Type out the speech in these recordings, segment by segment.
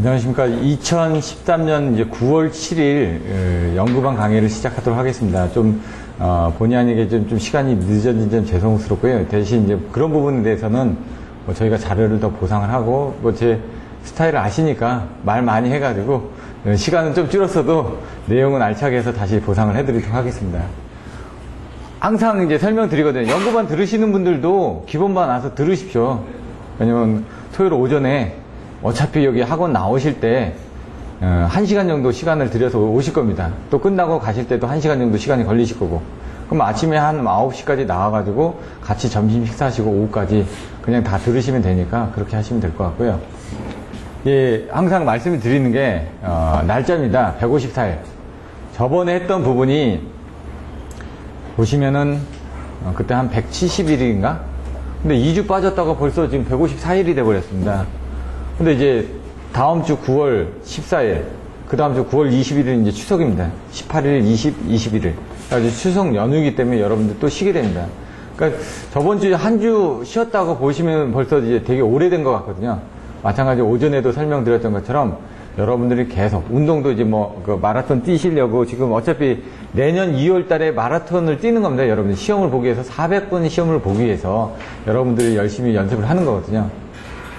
안녕하십니까. 2013년 이제 9월 7일 연구반 강의를 시작하도록 하겠습니다. 본의 아니게 좀 시간이 늦어진 점 죄송스럽고요. 대신 이제 그런 부분에 대해서는 뭐 저희가 자료를 더 보상을 하고 뭐 제 스타일을 아시니까 말 많이 해가지고 시간은 좀 줄었어도 내용은 알차게 해서 다시 보상을 해드리도록 하겠습니다. 항상 이제 설명드리거든요. 연구반 들으시는 분들도 기본반 와서 들으십시오. 왜냐면 토요일 오전에 어차피 여기 학원 나오실 때 1시간 정도 시간을 들여서 오실 겁니다. 또 끝나고 가실 때도 1시간 정도 시간이 걸리실 거고, 그럼 아침에 한 9시까지 나와가지고 같이 점심 식사하시고 오후까지 그냥 다 들으시면 되니까 그렇게 하시면 될 것 같고요. 예, 항상 말씀을 드리는 게 날짜입니다. 154일. 저번에 했던 부분이 보시면은 그때 한 170일인가? 근데 2주 빠졌다가 벌써 지금 154일이 돼버렸습니다. 근데 이제 다음 주 9월 14일, 그 다음 주 9월 21일 이제 추석입니다. 18일, 20, 21일. 그래서 추석 연휴이기 때문에 여러분들 또 쉬게 됩니다. 그러니까 저번 주에 한 주 쉬었다고 보시면 벌써 이제 되게 오래된 것 같거든요. 마찬가지로 오전에도 설명드렸던 것처럼 여러분들이 계속 운동도 이제 그 마라톤 뛰시려고 지금 어차피 내년 2월 달에 마라톤을 뛰는 겁니다. 여러분들 시험을 보기 위해서 400분 시험을 보기 위해서 여러분들이 열심히 연습을 하는 거거든요.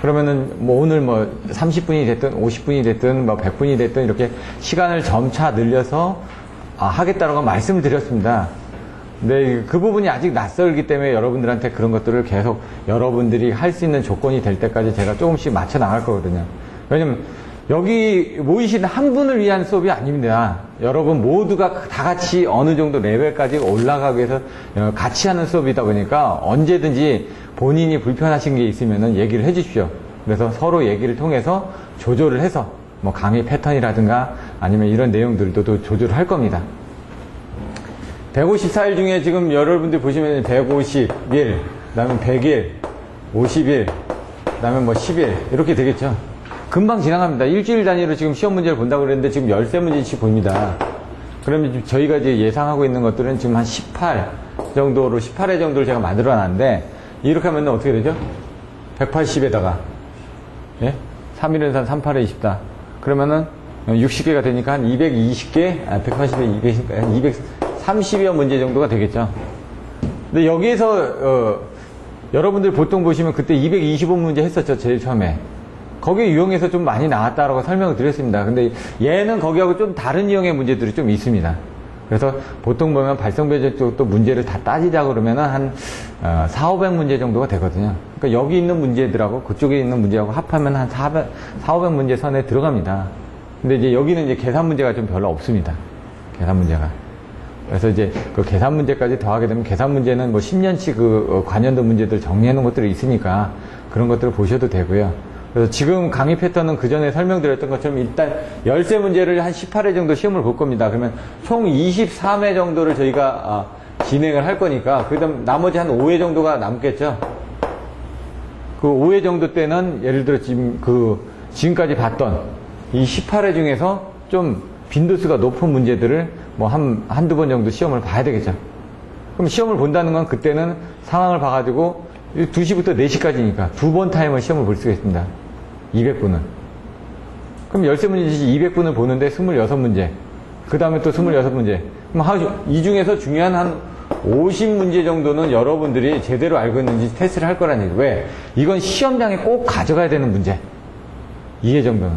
그러면은 오늘 30분이 됐든 50분이 됐든 100분이 됐든 이렇게 시간을 점차 늘려서 하겠다라고 말씀을 드렸습니다. 근데 그 부분이 아직 낯설기 때문에 여러분들한테 그런 것들을 계속 여러분들이 할 수 있는 조건이 될 때까지 제가 조금씩 맞춰 나갈 거거든요. 왜냐면 여기 모이신 한 분을 위한 수업이 아닙니다. 여러분 모두가 다 같이 어느 정도 레벨까지 올라가기 위해서 같이 하는 수업이다 보니까 언제든지 본인이 불편하신 게 있으면 얘기를 해 주십시오. 그래서 서로 얘기를 통해서 조절을 해서 강의 패턴이라든가 아니면 이런 내용들도 또 조절을 할 겁니다. 154일 중에 지금 여러분들 보시면 151, 그 다음에 100일, 50일, 그 다음에 10일 이렇게 되겠죠. 금방 지나갑니다. 일주일 단위로 지금 시험 문제를 본다고 그랬는데 지금 13문제씩 보입니다. 그러면 저희가 이제 예상하고 있는 것들은 지금 한 18 정도로, 18회 정도를 제가 만들어 놨는데, 이렇게 하면 어떻게 되죠? 180에다가, 예? 3일은 38에 20다. 그러면은 60개가 되니까 한 220개, 180에 230여 문제 정도가 되겠죠. 근데 여기에서, 여러분들 보통 보시면 그때 225문제 했었죠, 제일 처음에. 거기에 유형에서 좀 많이 나왔다라고 설명을 드렸습니다. 근데 얘는 거기하고 좀 다른 유형의 문제들이 좀 있습니다. 그래서 보통 보면 발성배제 쪽도 문제를 다 따지자 그러면은 한 400-500문제 정도가 되거든요. 그러니까 여기 있는 문제들하고 그쪽에 있는 문제하고 합하면 한 400-500문제 선에 들어갑니다. 근데 이제 여기는 이제 계산 문제가 좀 별로 없습니다. 계산 문제가. 그래서 이제 그 계산 문제까지 더하게 되면 계산 문제는 10년치 그 관련된 문제들 정리해 놓은 것들이 있으니까 그런 것들을 보셔도 되고요. 그래서 지금 강의 패턴은 그 전에 설명드렸던 것처럼 일단 13문제를 한 18회 정도 시험을 볼 겁니다. 그러면 총 23회 정도를 저희가 진행을 할 거니까, 그 다음 나머지 한 5회 정도가 남겠죠. 그 5회 정도 때는 예를 들어 지금까지 봤던 이 18회 중에서 좀 빈도수가 높은 문제들을 한두 번 정도 시험을 봐야 되겠죠. 그럼 시험을 본다는 건 그때는 상황을 봐가지고 2시부터 4시까지니까 2번 타임을 시험을 볼 수가 있습니다. 200분은. 그럼 13문제지 200분을 보는데 26문제. 그 다음에 또 26문제. 그럼 이 중에서 중요한 한 50문제 정도는 여러분들이 제대로 알고 있는지 테스트를 할 거라는 얘기예요. 왜? 이건 시험장에 꼭 가져가야 되는 문제. 2회 정도는.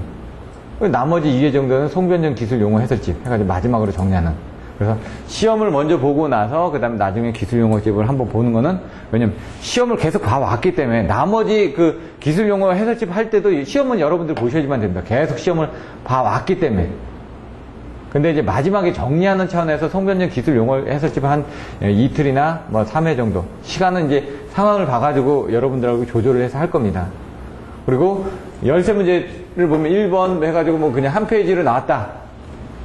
나머지 2회 정도는 송변형 기술 용어 해설집 해가지고 마지막으로 정리하는. 그래서 시험을 먼저 보고 나서 그 다음에 나중에 기술용어집을 한번 보는 거는, 왜냐면 시험을 계속 봐왔기 때문에 나머지 그 기술용어 해설집 할 때도 시험은 여러분들 보셔야지만 됩니다. 계속 시험을 봐왔기 때문에. 근데 이제 마지막에 정리하는 차원에서 송변형 기술용어 해설집을 한 이틀이나 3회 정도 시간은 이제 상황을 봐가지고 여러분들하고 조절을 해서 할 겁니다. 그리고 13문제를 보면 1번 해가지고 그냥 한 페이지로 나왔다,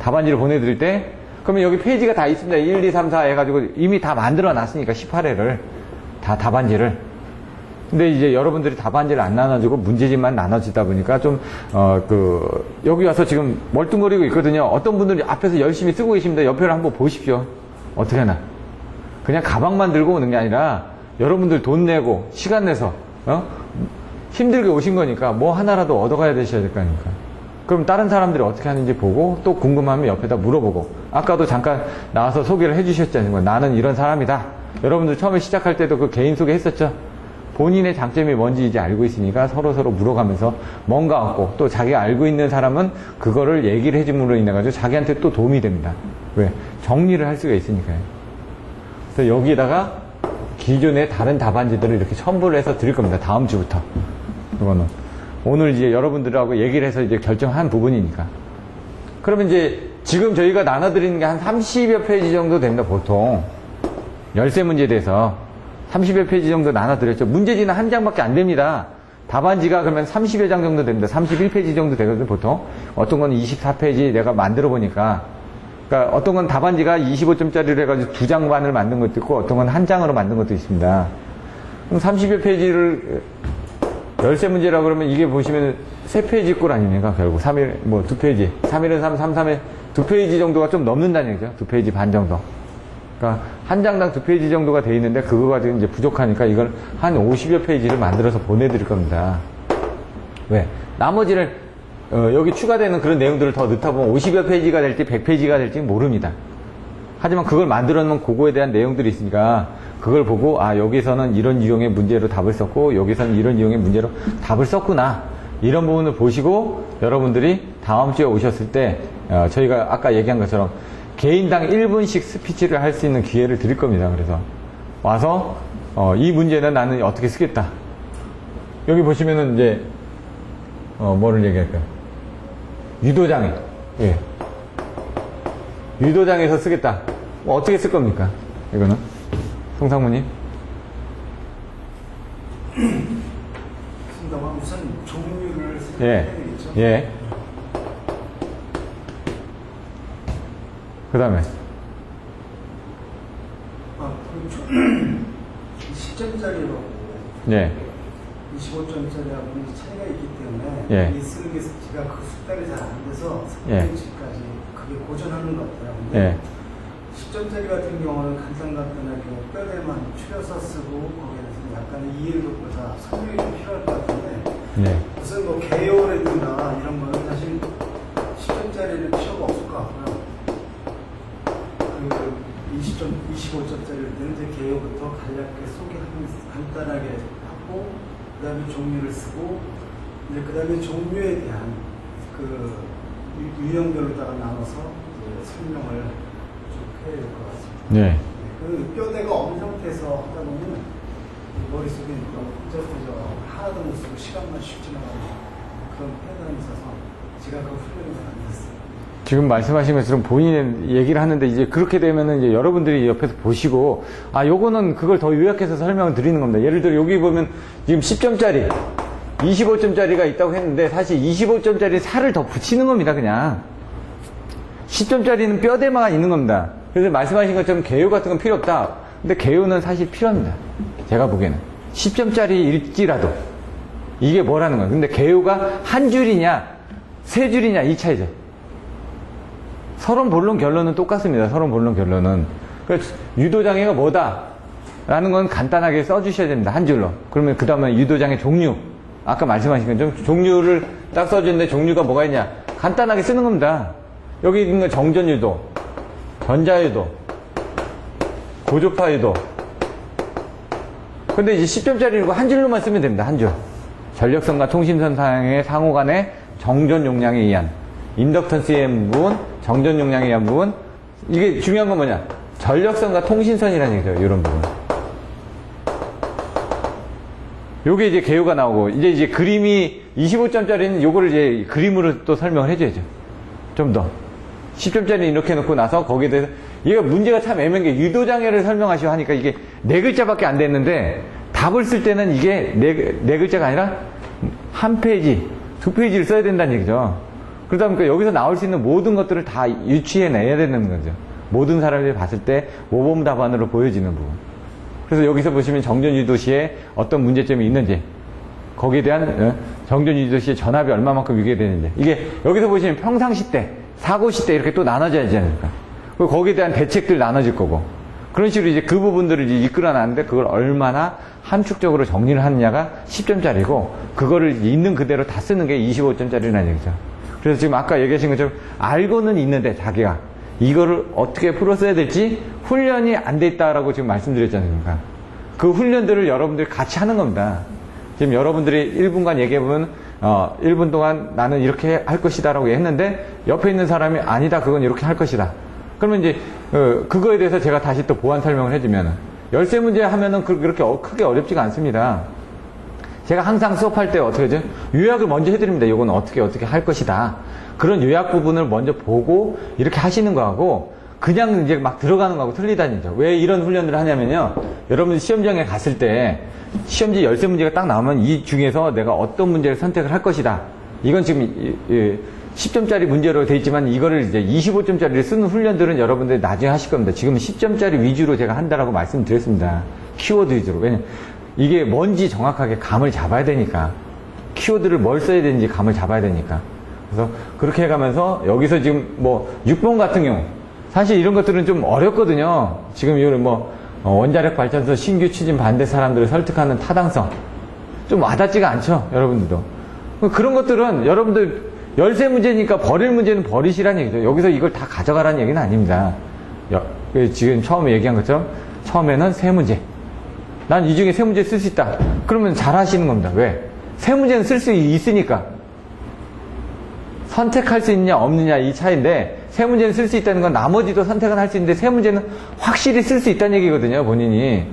답안지를 보내드릴 때, 그러면 여기 페이지가 다 있습니다. 1, 2, 3, 4 해가지고 이미 다 만들어 놨으니까 18회를 다 답안지를. 근데 이제 여러분들이 답안지를 안 나눠주고 문제집만 나눠지다 보니까 여기 와서 지금 멀뚱거리고 있거든요. 어떤 분들이 앞에서 열심히 쓰고 계십니다. 옆에를 한번 보십시오. 어떻게 하나. 그냥 가방만 들고 오는 게 아니라 여러분들 돈 내고 시간 내서 힘들게 오신 거니까 뭐 하나라도 얻어가야 되셔야 될 거 아닙니까? 그럼 다른 사람들이 어떻게 하는지 보고 또 궁금하면 옆에다 물어보고 아까도 잠깐 나와서 소개를 해주셨잖아요. 나는 이런 사람이다. 여러분들 처음에 시작할 때도 그 개인 소개 했었죠. 본인의 장점이 뭔지 이제 알고 있으니까 서로서로 물어가면서 뭔가 얻고 또 자기가 알고 있는 사람은 그거를 얘기를 해줌으로 인해 가지고 자기한테 또 도움이 됩니다. 왜? 정리를 할 수가 있으니까요. 그래서 여기다가 기존의 다른 답안지들을 이렇게 첨부를 해서 드릴 겁니다. 다음 주부터. 이거는. 오늘 이제 여러분들하고 얘기를 해서 이제 결정한 부분이니까. 그러면 이제 지금 저희가 나눠드리는 게 한 30여 페이지 정도 됩니다, 보통. 열쇠 문제에 대해서. 30여 페이지 정도 나눠드렸죠. 문제지는 한 장밖에 안 됩니다. 답안지가 그러면 30여 장 정도 됩니다. 31페이지 정도 되거든요, 보통. 어떤 건 24페이지 내가 만들어 보니까. 그러니까 어떤 건 답안지가 25점짜리로 해가지고 2장 반을 만든 것도 있고, 어떤 건 한 장으로 만든 것도 있습니다. 그럼 30여 페이지를 열쇠 문제라고 그러면 이게 보시면 3페이지 꼴 아닙니까? 결국 3일, 2페이지. 3일은 3, 3, 3에 2페이지 정도가 좀 넘는다는 얘기죠. 2페이지 반 정도. 그러니까 한 장당 2페이지 정도가 돼 있는데 그거 가지고 이제 부족하니까 이걸 한 50여 페이지를 만들어서 보내드릴 겁니다. 왜? 나머지를 여기 추가되는 그런 내용들을 더 넣다 보면 50여 페이지가 될지 100페이지가 될지 모릅니다. 하지만 그걸 만들어 놓은 그거에 대한 내용들이 있으니까 그걸 보고 여기서는 이런 유형의 문제로 답을 썼고 여기서는 이런 유형의 문제로 답을 썼구나. 이런 부분을 보시고 여러분들이 다음 주에 오셨을 때 저희가 아까 얘기한 것처럼 개인당 1분씩 스피치를 할 수 있는 기회를 드릴 겁니다. 그래서 와서 이 문제는 나는 어떻게 쓰겠다. 여기 보시면은 이제 뭐를 얘기할까요? 유도장애. 예. 유도장애에서 쓰겠다. 어떻게 쓸 겁니까? 이거는 송상무님. 우선 종류를 예. 생각해야겠죠. 예. 그 다음에 10점짜리로 예. 25점짜리하고는 차이가 있기 때문에 예. 이 쓰는 게 제가 그 숙달이 잘 안 돼서 예. 3페이지까지 그게 고전하는 것 같아요. 예. 10점짜리 같은 경우는 간단하게 뼈대만 추려서 쓰고 거기에 대해서 약간의 이해를 돕고자 설명이 좀 필요할 것 같은데 예. 우선 뭐 개요라든가 이런 거는 사실 10점짜리는 필요가 없을 것 같고요. 25점짜리를 때는 이제 개요부터 간략하게 소개하면서 간단하게 하고 그 다음에 종류를 쓰고 이제 그 다음에 종류에 대한 그 유형별로다가 나눠서 이제 설명을 좀 해야 될 것 같습니다. 네. 그 뼈대가 없는 상태에서 하다 보면 머릿속에 너무 혼자서 하나도 못 쓰고 시간만 쉽 지나가는 그런 패턴이 있어서 제가 그 훈련이 잘 안 됐어요. 지금 말씀하신 것처럼 본인의 얘기를 하는데 이제 그렇게 되면은 이제 여러분들이 옆에서 보시고 요거는 그걸 더 요약해서 설명을 드리는 겁니다. 예를 들어 여기 보면 지금 10점짜리 25점짜리가 있다고 했는데 사실 25점짜리 살을 더 붙이는 겁니다. 그냥 10점짜리는 뼈대만 있는 겁니다. 그래서 말씀하신 것처럼 개요 같은 건 필요 없다. 근데 개요는 사실 필요합니다. 제가 보기에는 10점짜리일지라도 이게 뭐라는 거예요. 근데 개요가 한 줄이냐 세 줄이냐 이 차이죠. 서론 본론 결론은 똑같습니다. 서론 본론 결론은. 그래서 유도장애가 뭐다 라는 건 간단하게 써주셔야 됩니다. 한 줄로. 그러면 그 다음에 유도장애 종류, 아까 말씀하신 것처럼 종류를 딱 써주는데 종류가 뭐가 있냐 간단하게 쓰는 겁니다. 여기 있는 건 정전유도, 전자유도, 고주파유도. 근데 이제 10점짜리는 한 줄로만 쓰면 됩니다. 한 줄. 전력선과 통신선 상의 상호 간의 정전 용량에 의한 인덕턴스에 의한 부분, 정전 용량에 의한 부분. 이게 중요한 건 뭐냐? 전력선과 통신선이라는 얘기죠. 이런 부분. 요게 이제 개요가 나오고, 이제 그림이 25점짜리는 요거를 이제 그림으로 또 설명을 해줘야죠. 좀 더. 10점짜리 이렇게 놓고 나서 거기에 대해서, 얘가 문제가 참 애매한 게 유도장애를 설명하시오 하니까 이게 4글자밖에 안 됐는데, 답을 쓸 때는 이게 4글자가 아니라 한 페이지, 2페이지를 써야 된다는 얘기죠. 그러다 보니까 여기서 나올 수 있는 모든 것들을 다 유추해내야 되는 거죠. 모든 사람들이 봤을 때 모범 답안으로 보여지는 부분. 그래서 여기서 보시면 정전유도시에 어떤 문제점이 있는지, 거기에 대한 정전유도시의 전압이 얼마만큼 유계되는지, 이게 여기서 보시면 평상시 때, 사고시 때 이렇게 또 나눠져야지 않습니까? 그리고 거기에 대한 대책들 나눠질 거고, 그런 식으로 이제 그 부분들을 이제 이끌어놨는데 그걸 얼마나 함축적으로 정리를 하느냐가 10점짜리고, 그거를 있는 그대로 다 쓰는 게 25점짜리라는 얘기죠. 그래서 지금 아까 얘기하신 것처럼 알고는 있는데 자기가 이거를 어떻게 풀어 써야 될지 훈련이 안 돼 있다라고 지금 말씀드렸지 않습니까? 그 훈련들을 여러분들이 같이 하는 겁니다. 지금 여러분들이 1분간 얘기해보면 1분 동안 나는 이렇게 할 것이다 라고 했는데 옆에 있는 사람이 아니다 그건 이렇게 할 것이다. 그러면 이제 그거에 대해서 제가 다시 또 보완 설명을 해주면 열쇠 문제 하면은 그렇게 크게 어렵지가 않습니다. 제가 항상 수업할 때 어떻게 하죠? 요약을 먼저 해드립니다. 이건 어떻게 할 것이다. 그런 요약 부분을 먼저 보고 이렇게 하시는 거하고 그냥 이제 막 들어가는 거하고 틀리다니죠. 왜 이런 훈련들을 하냐면요. 여러분 시험장에 갔을 때 시험지 열쇠 문제가 딱 나오면 이 중에서 내가 어떤 문제를 선택을 할 것이다. 이건 지금 10점짜리 문제로 돼 있지만 이거를 이제 25점짜리를 쓰는 훈련들은 여러분들이 나중에 하실 겁니다. 지금 10점짜리 위주로 제가 한다라고 말씀드렸습니다. 키워드 위주로. 왜냐면 이게 뭔지 정확하게 감을 잡아야 되니까. 키워드를 뭘 써야 되는지 감을 잡아야 되니까. 그래서 그렇게 해가면서 여기서 지금 뭐 6번 같은 경우 사실 이런 것들은 좀 어렵거든요. 지금 이거는 뭐 원자력 발전소 신규 추진 반대 사람들을 설득하는 타당성 좀 와닿지가 않죠, 여러분들도. 그런 것들은 여러분들 열쇠 문제니까 버릴 문제는 버리시라는 얘기죠. 여기서 이걸 다 가져가라는 얘기는 아닙니다. 지금 처음에 얘기한 것처럼 처음에는 세 문제. 난 이 중에 세 문제 쓸 수 있다. 그러면 잘 하시는 겁니다. 왜? 세 문제는 쓸 수 있으니까. 선택할 수 있냐 없느냐 이 차이인데 세 문제는 쓸 수 있다는 건 나머지도 선택은 할 수 있는데 세 문제는 확실히 쓸 수 있다는 얘기거든요, 본인이.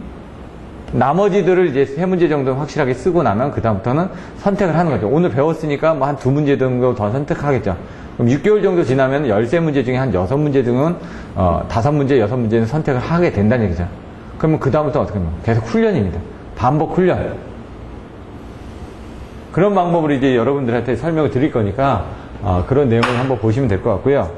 나머지들을 이제 세 문제 정도 확실하게 쓰고 나면 그다음부터는 선택을 하는 거죠. 오늘 배웠으니까 뭐 한 두 문제 정도 더 선택하겠죠. 그럼 6개월 정도 지나면 13문제 중에 한 6문제 등은 5문제, 6문제는 선택을 하게 된다는 얘기죠. 그러면 그다음부터 어떻게 합니까? 계속 훈련입니다. 반복 훈련. 그런 방법으로 이제 여러분들한테 설명을 드릴 거니까 그런 내용을 한번 보시면 될 것 같고요.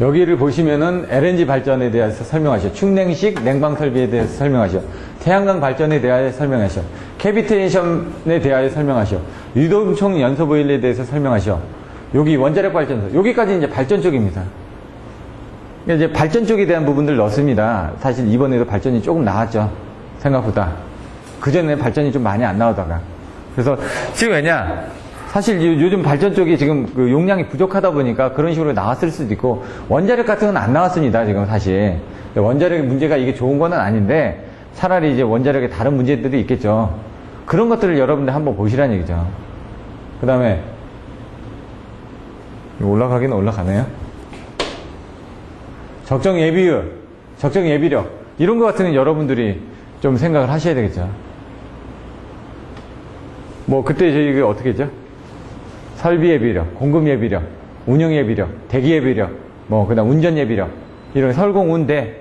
여기를 보시면은 LNG 발전에 대해서 설명하셔. 충냉식 냉방 설비에 대해서 설명하셔. 태양광 발전에 대하여 설명하셔. 캐비테이션에 대하여 설명하셔. 유동총 연소 보일러에 대해서 설명하셔. 여기 원자력 발전소. 여기까지 이제 발전 쪽입니다. 이제 발전 쪽에 대한 부분들 넣습니다. 사실 이번에도 발전이 조금 나왔죠. 생각보다. 그전에 발전이 좀 많이 안 나오다가. 그래서 지금 왜냐? 사실 요즘 발전 쪽이 지금 그 용량이 부족하다 보니까 그런 식으로 나왔을 수도 있고 원자력 같은 건 안 나왔습니다. 지금 사실. 원자력의 문제가 이게 좋은 건 아닌데 차라리 이제 원자력에 다른 문제들이 있겠죠. 그런 것들을 여러분들 한번 보시라는 얘기죠. 그 다음에 올라가긴 올라가네요. 적정 예비율, 적정 예비력 이런 것 같은 여러분들이 좀 생각을 하셔야 되겠죠. 뭐 그때 저희가 어떻게 했죠? 설비 예비력, 공급 예비력, 운영 예비력, 대기 예비력, 뭐 그다음 운전 예비력 이런 설공, 운, 대,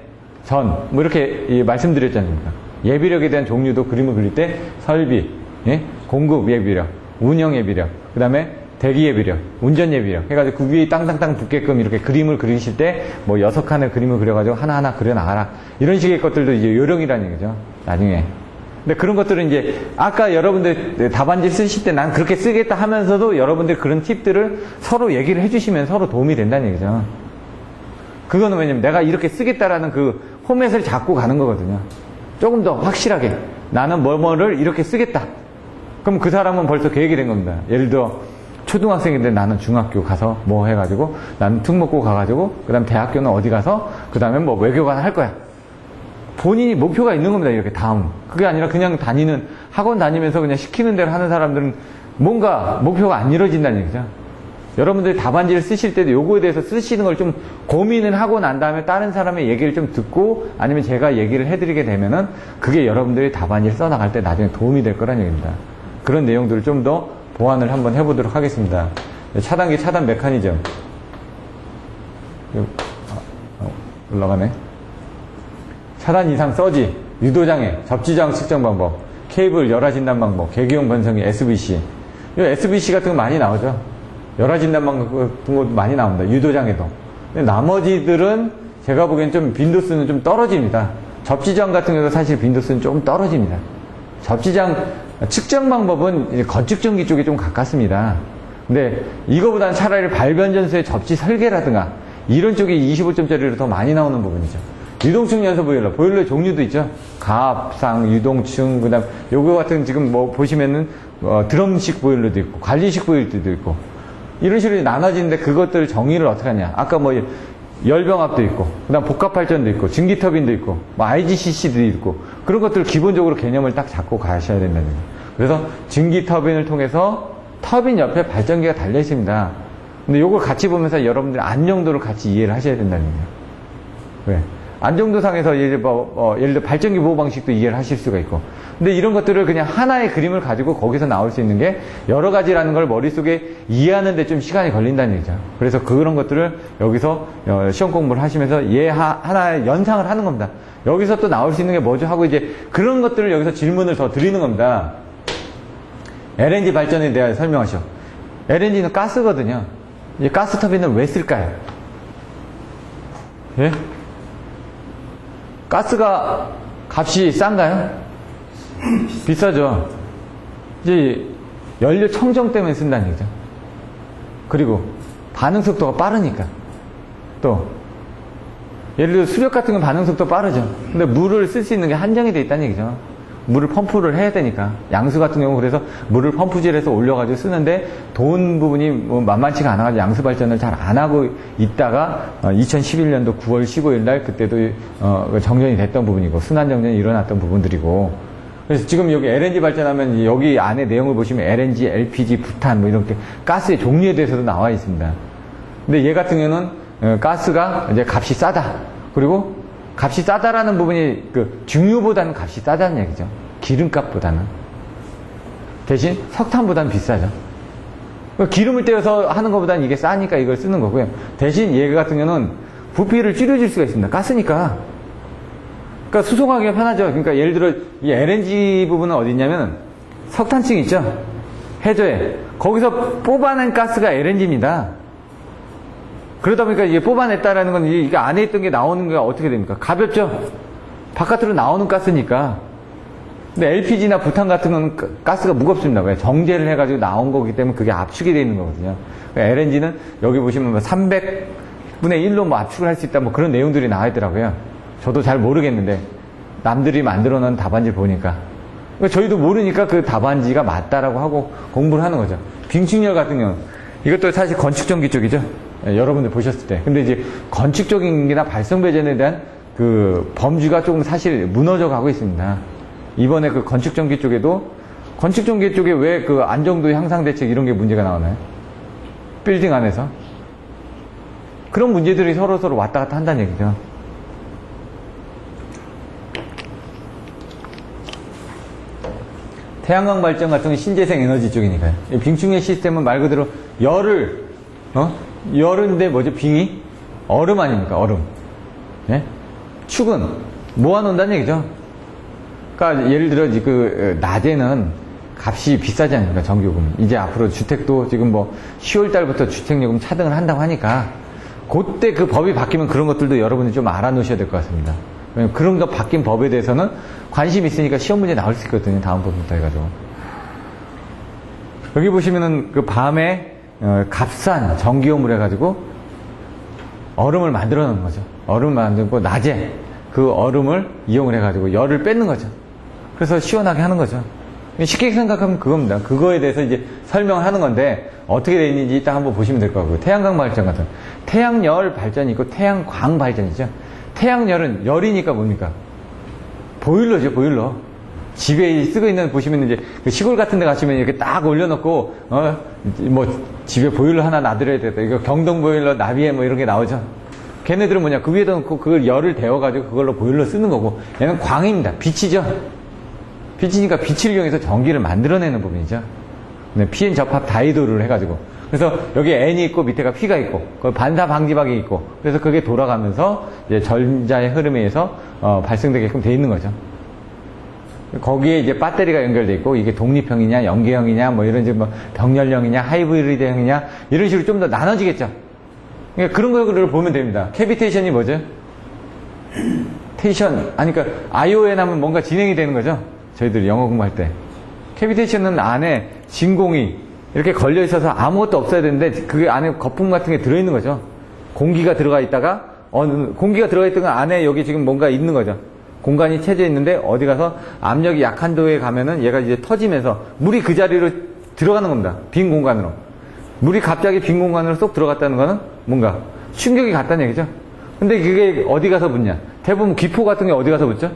전 뭐 이렇게 말씀드렸지 않습니까? 예비력에 대한 종류도 그림을 그릴 때 설비, 예? 공급 예비력, 운영 예비력, 그다음에 대기 예비력, 운전 예비력 해가지고 그 위에 땅땅땅 붙게끔 이렇게 그림을 그리실 때 뭐 6칸의 그림을 그려가지고 하나하나 그려나가라 이런 식의 것들도 이제 요령이라는 얘기죠. 나중에. 근데 그런 것들은 이제 아까 여러분들 답안지 쓰실 때 난 그렇게 쓰겠다 하면서도 여러분들 그런 팁들을 서로 얘기를 해주시면 서로 도움이 된다는 얘기죠. 그거는 왜냐면 내가 이렇게 쓰겠다라는 그 포맷을 잡고 가는 거거든요. 조금 더 확실하게 나는 뭐뭐를 이렇게 쓰겠다. 그럼 그 사람은 벌써 계획이 된 겁니다. 예를 들어 초등학생인데 나는 중학교 가서 뭐 해가지고 나는 특목고 가가지고 그 다음 대학교는 어디 가서 그 다음에 뭐 외교관 할 거야. 본인이 목표가 있는 겁니다. 이렇게 다음. 그게 아니라 그냥 다니는 학원 다니면서 그냥 시키는 대로 하는 사람들은 뭔가 목표가 안 이루어진다는 얘기죠. 여러분들이 답안지를 쓰실 때도 요거에 대해서 쓰시는 걸 좀 고민을 하고 난 다음에 다른 사람의 얘기를 좀 듣고 아니면 제가 얘기를 해드리게 되면은 그게 여러분들이 답안지를 써나갈 때 나중에 도움이 될 거란 얘기입니다. 그런 내용들을 좀 더 보완을 한번 해보도록 하겠습니다. 차단기 차단 메커니즘. 올라가네. 차단 이상 서지, 유도장애, 접지장 측정 방법, 케이블 열화 진단 방법, 계기용 변성기, SVC. 이 SVC 같은 거 많이 나오죠. 열화 진단 방법 같은 것도 많이 나옵니다. 유도장애도. 근데 나머지들은 제가 보기엔 좀 빈도수는 좀 떨어집니다. 접지장 같은 경우도 사실 빈도수는 조금 떨어집니다. 접지장 측정 방법은 건축전기 쪽에 좀 가깝습니다. 근데 이거보다는 차라리 발변전소의 접지 설계라든가 이런 쪽이 25점짜리로 더 많이 나오는 부분이죠. 유동층 연소 보일러. 보일러의 종류도 있죠. 가압상, 유동층, 그 다음, 요거 같은 지금 뭐 보시면은, 드럼식 보일러도 있고, 관리식 보일러도 있고, 이런 식으로 나눠지는데 그것들 정의를 어떻게 하냐. 아까 뭐, 열병합도 있고, 그 다음 복합발전도 있고, 증기터빈도 있고, 뭐 IGCC도 있고, 그런 것들 기본적으로 개념을 딱 잡고 가셔야 된다는 거예요. 그래서 증기터빈을 통해서 터빈 옆에 발전기가 달려 있습니다. 근데 요걸 같이 보면서 여러분들이 안정도를 같이 이해를 하셔야 된다는 거예요. 왜? 안정도상에서 예를 들어 발전기 보호 방식도 이해를 하실 수가 있고. 근데 이런 것들을 그냥 하나의 그림을 가지고 거기서 나올 수 있는 게 여러 가지라는 걸 머릿속에 이해하는데 좀 시간이 걸린다는 얘기죠. 그래서 그런 것들을 여기서 시험 공부를 하시면서 하나의 연상을 하는 겁니다. 여기서 또 나올 수 있는 게 뭐죠? 하고 이제 그런 것들을 여기서 질문을 더 드리는 겁니다. LNG 발전에 대해 설명하시오. LNG는 가스거든요. 이 가스 터빈을 왜 쓸까요? 예? 가스가 값이 싼가요? 비싸죠. 이제 연료 청정 때문에 쓴다는 얘기죠. 그리고 반응 속도가 빠르니까. 또 예를 들어 수력 같은 건 반응 속도 빠르죠. 근데 물을 쓸 수 있는 게 한정이 돼 있다는 얘기죠. 물을 펌프를 해야 되니까. 양수 같은 경우 그래서 물을 펌프질해서 올려가지고 쓰는데 돈 부분이 뭐 만만치가 않아가지고 양수 발전을 잘 안 하고 있다가 2011년도 9월 15일 날 그때도 정전이 됐던 부분이고 순환 정전이 일어났던 부분들이고. 그래서 지금 여기 LNG 발전하면 여기 안에 내용을 보시면 LNG, LPG, 부탄 뭐 이렇게 가스의 종류에 대해서도 나와 있습니다. 근데 얘 같은 경우는 가스가 이제 값이 싸다. 그리고 값이 싸다라는 부분이 그 중유보다는 값이 싸다는 얘기죠. 기름값보다는. 대신 석탄보다는 비싸죠. 기름을 떼어서 하는 것보다는 이게 싸니까 이걸 쓰는 거고요. 대신 얘 같은 경우는 부피를 줄여줄 수가 있습니다. 가스니까. 그러니까 수송하기가 편하죠. 그러니까 예를 들어 이 LNG 부분은 어디 있냐면 석탄층 있죠. 해저에. 거기서 뽑아낸 가스가 LNG입니다. 그러다 보니까 이게 뽑아냈다라는 건 이게 안에 있던 게 나오는 게 어떻게 됩니까? 가볍죠? 바깥으로 나오는 가스니까. 근데 LPG나 부탄 같은 건 가스가 무겁습니다. 왜? 정제를 해가지고 나온 거기 때문에 그게 압축이 되어 있는 거거든요. LNG는 여기 보시면 뭐 300분의 1로 뭐 압축을 할 수 있다 뭐 그런 내용들이 나와 있더라고요. 저도 잘 모르겠는데 남들이 만들어 놓은 답안지를 보니까. 그러니까 저희도 모르니까 그 답안지가 맞다라고 하고 공부를 하는 거죠. 빙축열 같은 경우는 이것도 사실 건축전기 쪽이죠. 여러분들 보셨을 때. 근데 이제 건축적인기나 발성배전에 대한 그 범주가 조금 사실 무너져 가고 있습니다. 이번에 그 건축전기 쪽에도 건축전기 쪽에 왜 그 안정도 향상 대책 이런 게 문제가 나오나요? 빌딩 안에서. 그런 문제들이 서로 왔다 갔다 한다는 얘기죠. 태양광 발전 같은 건 신재생 에너지 쪽이니까요. 빙충의 시스템은 말 그대로 열을, 열인데 뭐죠? 빙이? 얼음 아닙니까? 얼음. 예? 축은 모아놓는다는 얘기죠. 그러니까 예를 들어 그 낮에는 값이 비싸지 않습니까? 전기요금. 이제 앞으로 주택도 지금 뭐 10월 달부터 주택요금 차등을 한다고 하니까 그때 그 법이 바뀌면 그런 것들도 여러분이 좀 알아놓으셔야 될 것 같습니다. 왜냐면 그런 거 바뀐 법에 대해서는 관심 있으니까 시험 문제 나올 수 있거든요. 다음 번부터 해가지고. 여기 보시면은 그 밤에 값싼 전기요금을 해가지고 얼음을 만들어 놓은 거죠. 얼음을 만들고 낮에 그 얼음을 이용을 해가지고 열을 뺏는 거죠. 그래서 시원하게 하는 거죠. 쉽게 생각하면 그겁니다. 그거에 대해서 이제 설명을 하는 건데 어떻게 되어 있는지 이따 한번 보시면 될 것 같고요. 태양광 발전 같은 태양열 발전이 있고 태양광 발전이죠. 태양열은 열이니까 뭡니까? 보일러죠, 보일러. 집에 쓰고 있는 보시면 이제 그 시골 같은 데 가시면 이렇게 딱 올려놓고 뭐 집에 보일러 하나 놔드려야 되겠다. 이거 경동 보일러, 나비에 뭐 이런 게 나오죠. 걔네들은 뭐냐, 그 위에다 놓고 그걸 열을 데워가지고 그걸로 보일러 쓰는 거고, 얘는 광입니다. 빛이죠. 빛이니까 빛을 이용해서 전기를 만들어내는 부분이죠. PN 접합 다이도를 해가지고. 그래서 여기 N이 있고 밑에가 P가 있고, 그 반사 방지박이 있고, 그래서 그게 돌아가면서 이제 전자의 흐름에 의해서 발생되게끔 돼 있는 거죠. 거기에 이제 배터리가 연결돼 있고, 이게 독립형이냐, 연계형이냐, 뭐 이런 뭐 병렬형이냐, 하이브리드형이냐, 이런 식으로 좀 더 나눠지겠죠. 그러니까 그런 거를 보면 됩니다. 캐비테이션이 뭐죠? 테이션, 아니, 그러니까 ION 하면 뭔가 진행이 되는 거죠. 저희들이 영어 공부할 때. 캐비테이션은 안에 진공이 이렇게 걸려 있어서 아무것도 없어야 되는데, 그게 안에 거품 같은 게 들어있는 거죠. 공기가 들어가 있다가 공기가 들어가 있던 건 안에 여기 지금 뭔가 있는 거죠. 공간이 채져 있는데 어디 가서 압력이 약한 도에 가면은 얘가 이제 터지면서 물이 그 자리로 들어가는 겁니다. 빈 공간으로. 물이 갑자기 빈 공간으로 쏙 들어갔다는 거는 뭔가 충격이 갔다는 얘기죠. 근데 그게 어디 가서 붙냐? 대부분 기포 같은 게 어디 가서 붙죠?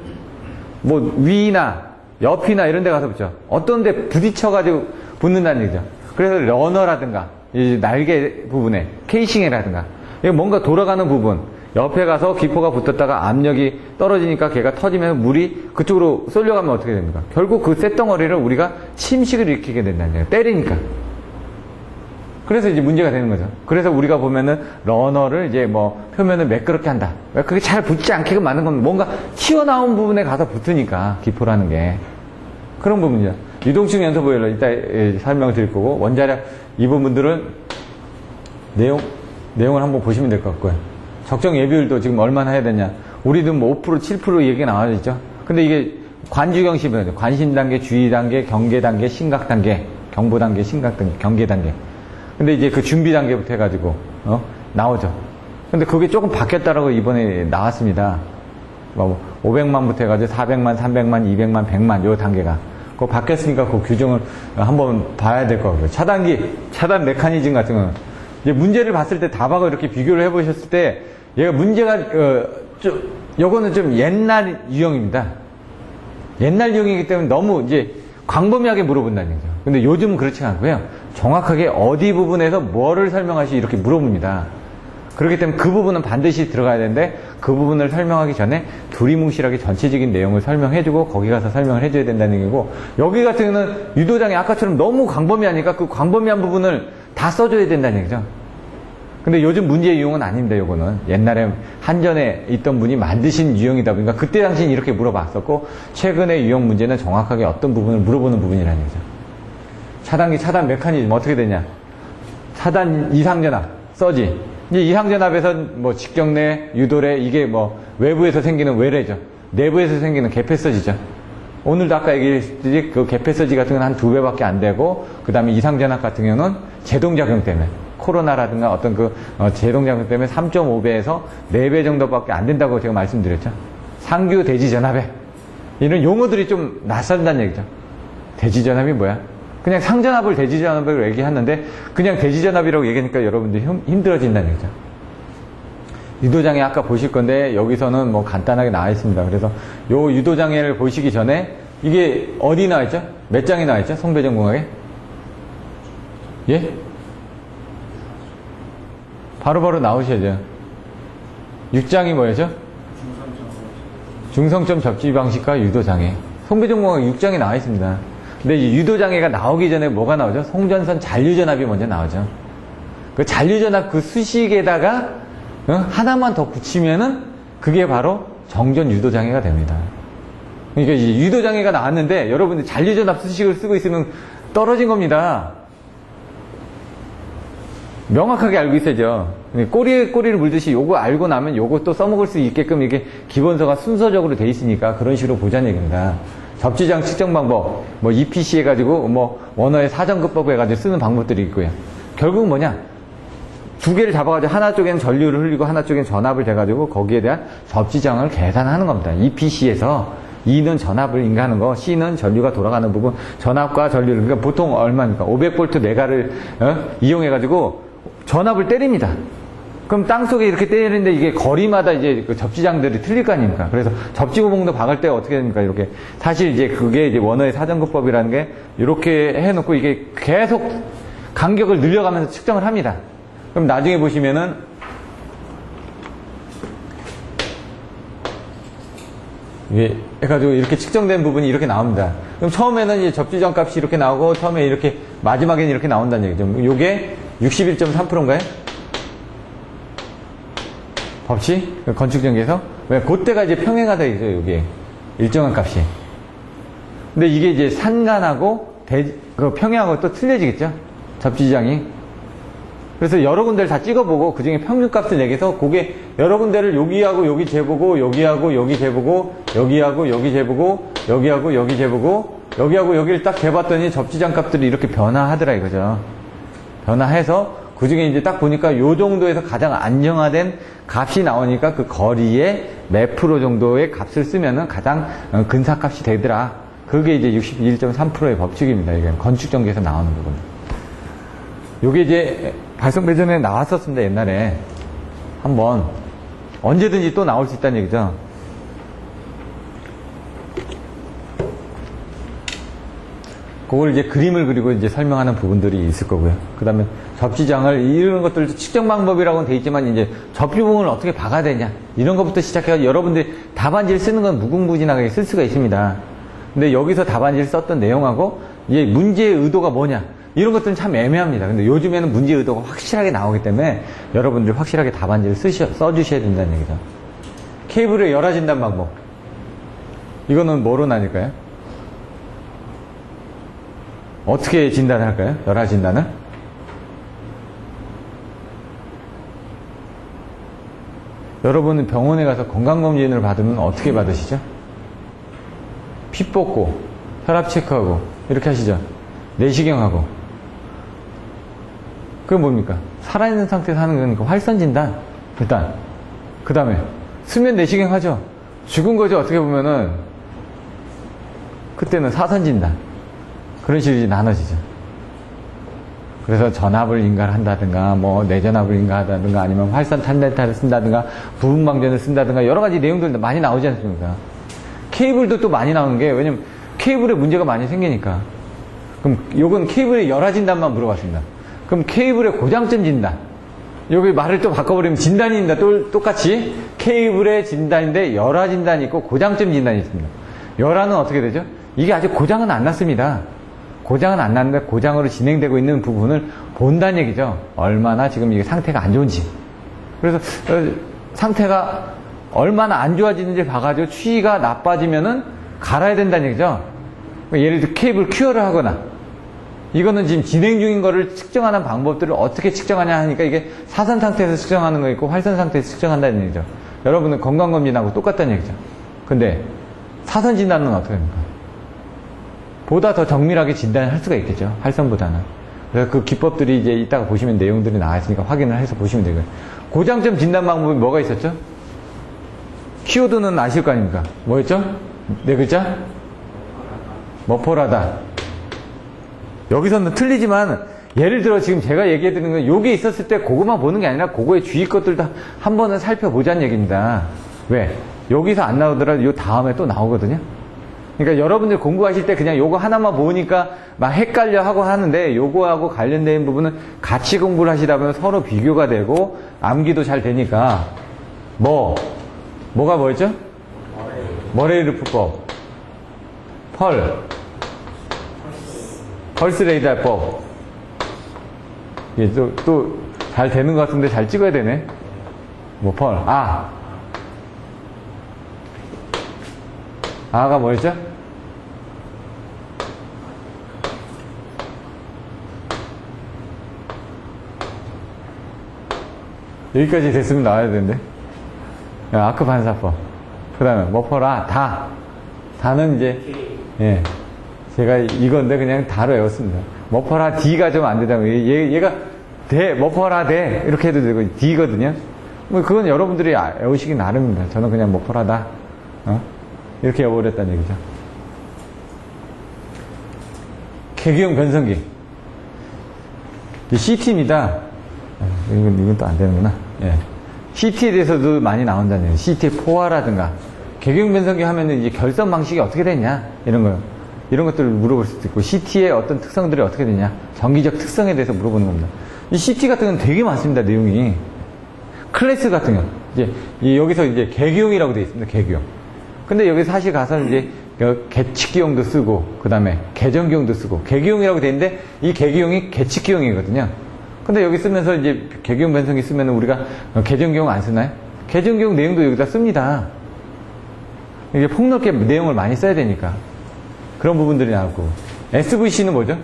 뭐 위나 옆이나 이런 데 가서 붙죠. 어떤 데 부딪혀가지고 붙는다는 얘기죠. 그래서 러너라든가 이 날개 부분에 케이싱이라든가 이거 뭔가 돌아가는 부분 옆에 가서 기포가 붙었다가 압력이 떨어지니까 걔가 터지면서 물이 그쪽으로 쏠려가면 어떻게 됩니까? 결국 그 쇳덩어리를 우리가 침식을 일으키게 된다는 얘기예요. 때리니까. 그래서 이제 문제가 되는 거죠. 그래서 우리가 보면은 러너를 이제 뭐 표면을 매끄럽게 한다. 왜 그게 잘 붙지 않게끔 만든 건 뭔가 튀어나온 부분에 가서 붙으니까 기포라는 게 그런 부분이죠. 유동층 연소 보일러 이따 설명을 드릴 거고 원자력 이 부분들은 내용을 한번 보시면 될 것 같고요. 적정 예비율도 지금 얼마나 해야 되냐. 우리도 뭐 5% 7% 얘기가 나와 있죠. 근데 이게 관주경시변이죠. 관심단계, 주의단계, 경계단계, 심각단계, 경보단계, 심각단계, 경계단계. 근데 이제 그 준비 단계부터 해가지고, 나오죠. 근데 그게 조금 바뀌었다라고 이번에 나왔습니다. 뭐 500만부터 해가지고 400만, 300만, 200만, 100만, 요 단계가. 그거 바뀌었으니까 그 규정을 한번 봐야 될 것 같고요. 차단 메커니즘 같은 거는. 이제 문제를 봤을 때 다하고 이렇게 비교를 해보셨을 때, 얘가 문제가, 요거는 좀 옛날 유형입니다. 옛날 유형이기 때문에 너무 이제 광범위하게 물어본다는 얘기죠. 근데 요즘은 그렇지 않고요. 정확하게 어디 부분에서 뭐를 설명하시 이렇게 물어봅니다. 그렇기 때문에 그 부분은 반드시 들어가야 되는데 그 부분을 설명하기 전에 두리뭉실하게 전체적인 내용을 설명해주고 거기 가서 설명을 해줘야 된다는 얘기고 여기 같은 경우는 유도장이 아까처럼 너무 광범위하니까 그 광범위한 부분을 다 써줘야 된다는 얘기죠. 근데 요즘 문제의 유형은 아닙니다. 요거는 옛날에 한전에 있던 분이 만드신 유형이다 보니까 그때 당시엔 이렇게 물어봤었고 최근의 유형 문제는 정확하게 어떤 부분을 물어보는 부분이라는 얘기죠. 차단기 차단 메커니즘 어떻게 되냐? 차단 이상전압 서지. 이제 이상전압에서 뭐 직경내, 유도래 이게 뭐 외부에서 생기는 외래죠. 내부에서 생기는 개폐서지죠. 오늘도 아까 얘기했듯이 그 개폐서지 같은 건 한 2배밖에 안 되고 그 다음에 이상전압 같은 경우는 제동작용 때문에 코로나라든가 어떤 그 제동작용 때문에 3.5배에서 4배 정도밖에 안 된다고 제가 말씀드렸죠. 상규 대지전압에 이런 용어들이 좀 낯선다는 얘기죠. 대지전압이 뭐야? 그냥 상전압을 대지전압으로 얘기하는데 그냥 대지전압이라고 얘기하니까 여러분들이 힘들어진다는 얘기죠. 유도장애 아까 보실 건데 여기서는 뭐 간단하게 나와 있습니다. 그래서 요 유도장애를 보시기 전에 이게 어디 나와 있죠? 몇 장이 나와 있죠? 성배전공학에? 예? 바로바로 나오셔야죠. 6장이 뭐였죠? 중성점 접지 방식과 유도장애. 성배전공학 6장에 나와 있습니다. 근데 이 유도장애가 나오기 전에 뭐가 나오죠? 송전선 잔류전압이 먼저 나오죠. 그 잔류전압 그 수식에다가 하나만 더 붙이면은 그게 바로 정전 유도장애가 됩니다. 그러니까 이제 유도장애가 나왔는데 여러분들 잔류전압 수식을 쓰고 있으면 떨어진 겁니다. 명확하게 알고 있어야죠. 꼬리를 물듯이 요거 알고 나면 요거 또 써먹을 수 있게끔 이게 기본서가 순서적으로 돼 있으니까 그런 식으로 보자는 얘기입니다. 접지장 측정 방법, 뭐 EPC 해가지고 뭐 원어의 사전급법 해가지고 쓰는 방법들이 있고요. 결국 뭐냐? 두 개를 잡아가지고 하나 쪽에는 전류를 흘리고 하나 쪽에는 전압을 대가지고 거기에 대한 접지장을 계산하는 겁니다. EPC에서 E는 전압을 인가하는 거, C는 전류가 돌아가는 부분, 전압과 전류를, 그러니까 보통 얼마입니까? 500V 내가를 이용해가지고 전압을 때립니다. 그럼 땅속에 이렇게 때리는데 이게 거리마다 이제 그 접지장들이 틀릴 거 아닙니까? 그래서 접지구멍도 박을 때 어떻게 됩니까? 이렇게. 사실 이제 그게 이제 원어의 사전급법이라는 게 이렇게 해놓고 이게 계속 간격을 늘려가면서 측정을 합니다. 그럼 나중에 보시면은 이게 해가지고 이렇게 측정된 부분이 이렇게 나옵니다. 그럼 처음에는 이제 접지점 값이 이렇게 나오고 처음에 이렇게 마지막에는 이렇게 나온다는 얘기죠. 요게 61.3%인가요? 법칙? 건축전기에서? 왜? 그때가 이제 평행하다 이죠, 요게. 일정한 값이. 근데 이게 이제 산간하고 그 평행하고 또 틀려지겠죠? 접지장이. 그래서 여러 군데를 다 찍어보고 그 중에 평균값을 내게서 그게 여러 군데를 여기하고 여기 재보고 여기하고 여기 재보고 여기하고 여기 재보고 여기하고 여기 재보고 여기하고 여기를 딱 재봤더니 접지장 값들이 이렇게 변화하더라 이거죠. 변화해서 그 중에 이제 딱 보니까 요 정도에서 가장 안정화된 값이 나오니까 그 거리에 몇 프로 정도의 값을 쓰면은 가장 근사값이 되더라. 그게 이제 61.3%의 법칙입니다. 이게 건축전기에서 나오는 부분. 요게 이제 발성 배전에 나왔었습니다. 옛날에. 한번. 언제든지 또 나올 수 있다는 얘기죠. 그걸 이제 그림을 그리고 이제 설명하는 부분들이 있을 거고요. 그 다음에 접지장을 이런 것들도 측정 방법이라고는 돼 있지만 이제 접지 부분을 어떻게 박아야 되냐. 이런 것부터 시작해서 여러분들이 답안지를 쓰는 건 무궁무진하게 쓸 수가 있습니다. 근데 여기서 답안지를 썼던 내용하고 이게 문제의 의도가 뭐냐. 이런 것들은 참 애매합니다. 근데 요즘에는 문제의 의도가 확실하게 나오기 때문에 여러분들 확실하게 답안지를 써주셔야 된다는 얘기죠. 케이블의 열화 진단 방법. 이거는 뭐로 나뉠까요? 어떻게 진단을 할까요? 열화 진단을? 여러분은 병원에 가서 건강검진을 받으면 어떻게 받으시죠? 피 뽑고, 혈압 체크하고, 이렇게 하시죠? 내시경하고. 그게 뭡니까? 살아있는 상태에서 하는 거니까 활선 진단. 일단. 그 다음에, 수면 내시경 하죠? 죽은 거죠? 어떻게 보면은. 그때는 사선 진단. 그런 식으로 나눠지죠. 그래서 전압을 인가한다든가, 뭐, 내전압을 인가한다든가, 아니면 활선 탄덴타를 쓴다든가, 부분방전을 쓴다든가, 여러 가지 내용들도 많이 나오지 않습니까? 케이블도 또 많이 나오는 게, 왜냐면 케이블에 문제가 많이 생기니까. 그럼 요건 케이블의 열화 진단만 물어봤습니다. 그럼 케이블의 고장점 진단. 여기 말을 또 바꿔버리면 진단입니다. 똑같이 케이블의 진단인데 열화 진단이 있고 고장점 진단이 있습니다. 열화는 어떻게 되죠? 이게 아직 고장은 안 났습니다. 고장은 안 났는데 고장으로 진행되고 있는 부분을 본다는 얘기죠. 얼마나 지금 이게 상태가 안 좋은지. 그래서 상태가 얼마나 안 좋아지는지 봐가지고 추이가 나빠지면은 갈아야 된다는 얘기죠. 예를 들어 케이블 큐어를 하거나, 이거는 지금 진행 중인 거를 측정하는 방법들을 어떻게 측정하냐 하니까 이게 사선 상태에서 측정하는 거 있고 활선 상태에서 측정한다는 얘기죠. 여러분은 건강검진하고 똑같다는 얘기죠. 근데 사선 진단은 어떻게 됩니까? 보다 더 정밀하게 진단을 할 수가 있겠죠. 활선보다는. 그래서 그 기법들이 이제 이따가 보시면 내용들이 나와 있으니까 확인을 해서 보시면 되고요. 고장점 진단 방법이 뭐가 있었죠? 키워드는 아실 거 아닙니까? 뭐였죠? 네 글자? 머퍼라다. 여기서는 틀리지만 예를 들어 지금 제가 얘기해드리는 건 요게 있었을 때 그거만 보는 게 아니라 그거의 주위 것들도 한 번은 살펴보자는 얘기입니다. 왜? 여기서 안 나오더라도 요 다음에 또 나오거든요. 그러니까 여러분들 공부하실 때 그냥 요거 하나만 보니까 막 헷갈려 하고 하는데 요거하고 관련된 부분은 같이 공부를 하시다 보면 서로 비교가 되고 암기도 잘 되니까 뭐가 뭐였죠? 머레이르프법, 펄스 레이더법. 이게 또 잘 되는 것 같은데 잘 찍어야 되네. 아가 뭐였죠? 여기까지 됐으면 나와야 되는데. 아크 반사법. 그 다음에 다는 이제 제가 이건데 그냥 다로 외웠습니다. 머퍼라 D가 좀 안 되다고. 얘가 머퍼라 대 이렇게 해도 되고 D거든요. 뭐 그건 여러분들이 외우시기 나름입니다. 저는 그냥 머퍼라다 이렇게 외워버렸다는 얘기죠. 계기형 변성기. CT입니다. 이건 또 안 되는구나. CT에 대해서도 많이 나온다는 얘기예요. CT의 포화라든가. 계기형 변성기 하면은 이제 결선 방식이 어떻게 되냐 이런 거요. 이런 것들을 물어볼 수도 있고, CT의 어떤 특성들이 어떻게 되냐, 전기적 특성에 대해서 물어보는 겁니다. 이 CT 같은 건 되게 많습니다, 내용이. 클래스 같은 건 이제 여기서 이제 계기형이라고 되어 있습니다. 계기형. 근데 여기 사실 가서 이제 계측기형도 쓰고, 그 다음에 계전기형도 쓰고, 계기형이라고 되어 있는데 이 계기형이 계측기형이거든요. 근데 여기 쓰면서 이제 계기형 변성기 쓰면 우리가 계전기형 안 쓰나요? 계전기형 내용도 여기다 씁니다. 이게 폭넓게 내용을 많이 써야 되니까. 그런 부분들이 나오고. SVC는 뭐죠?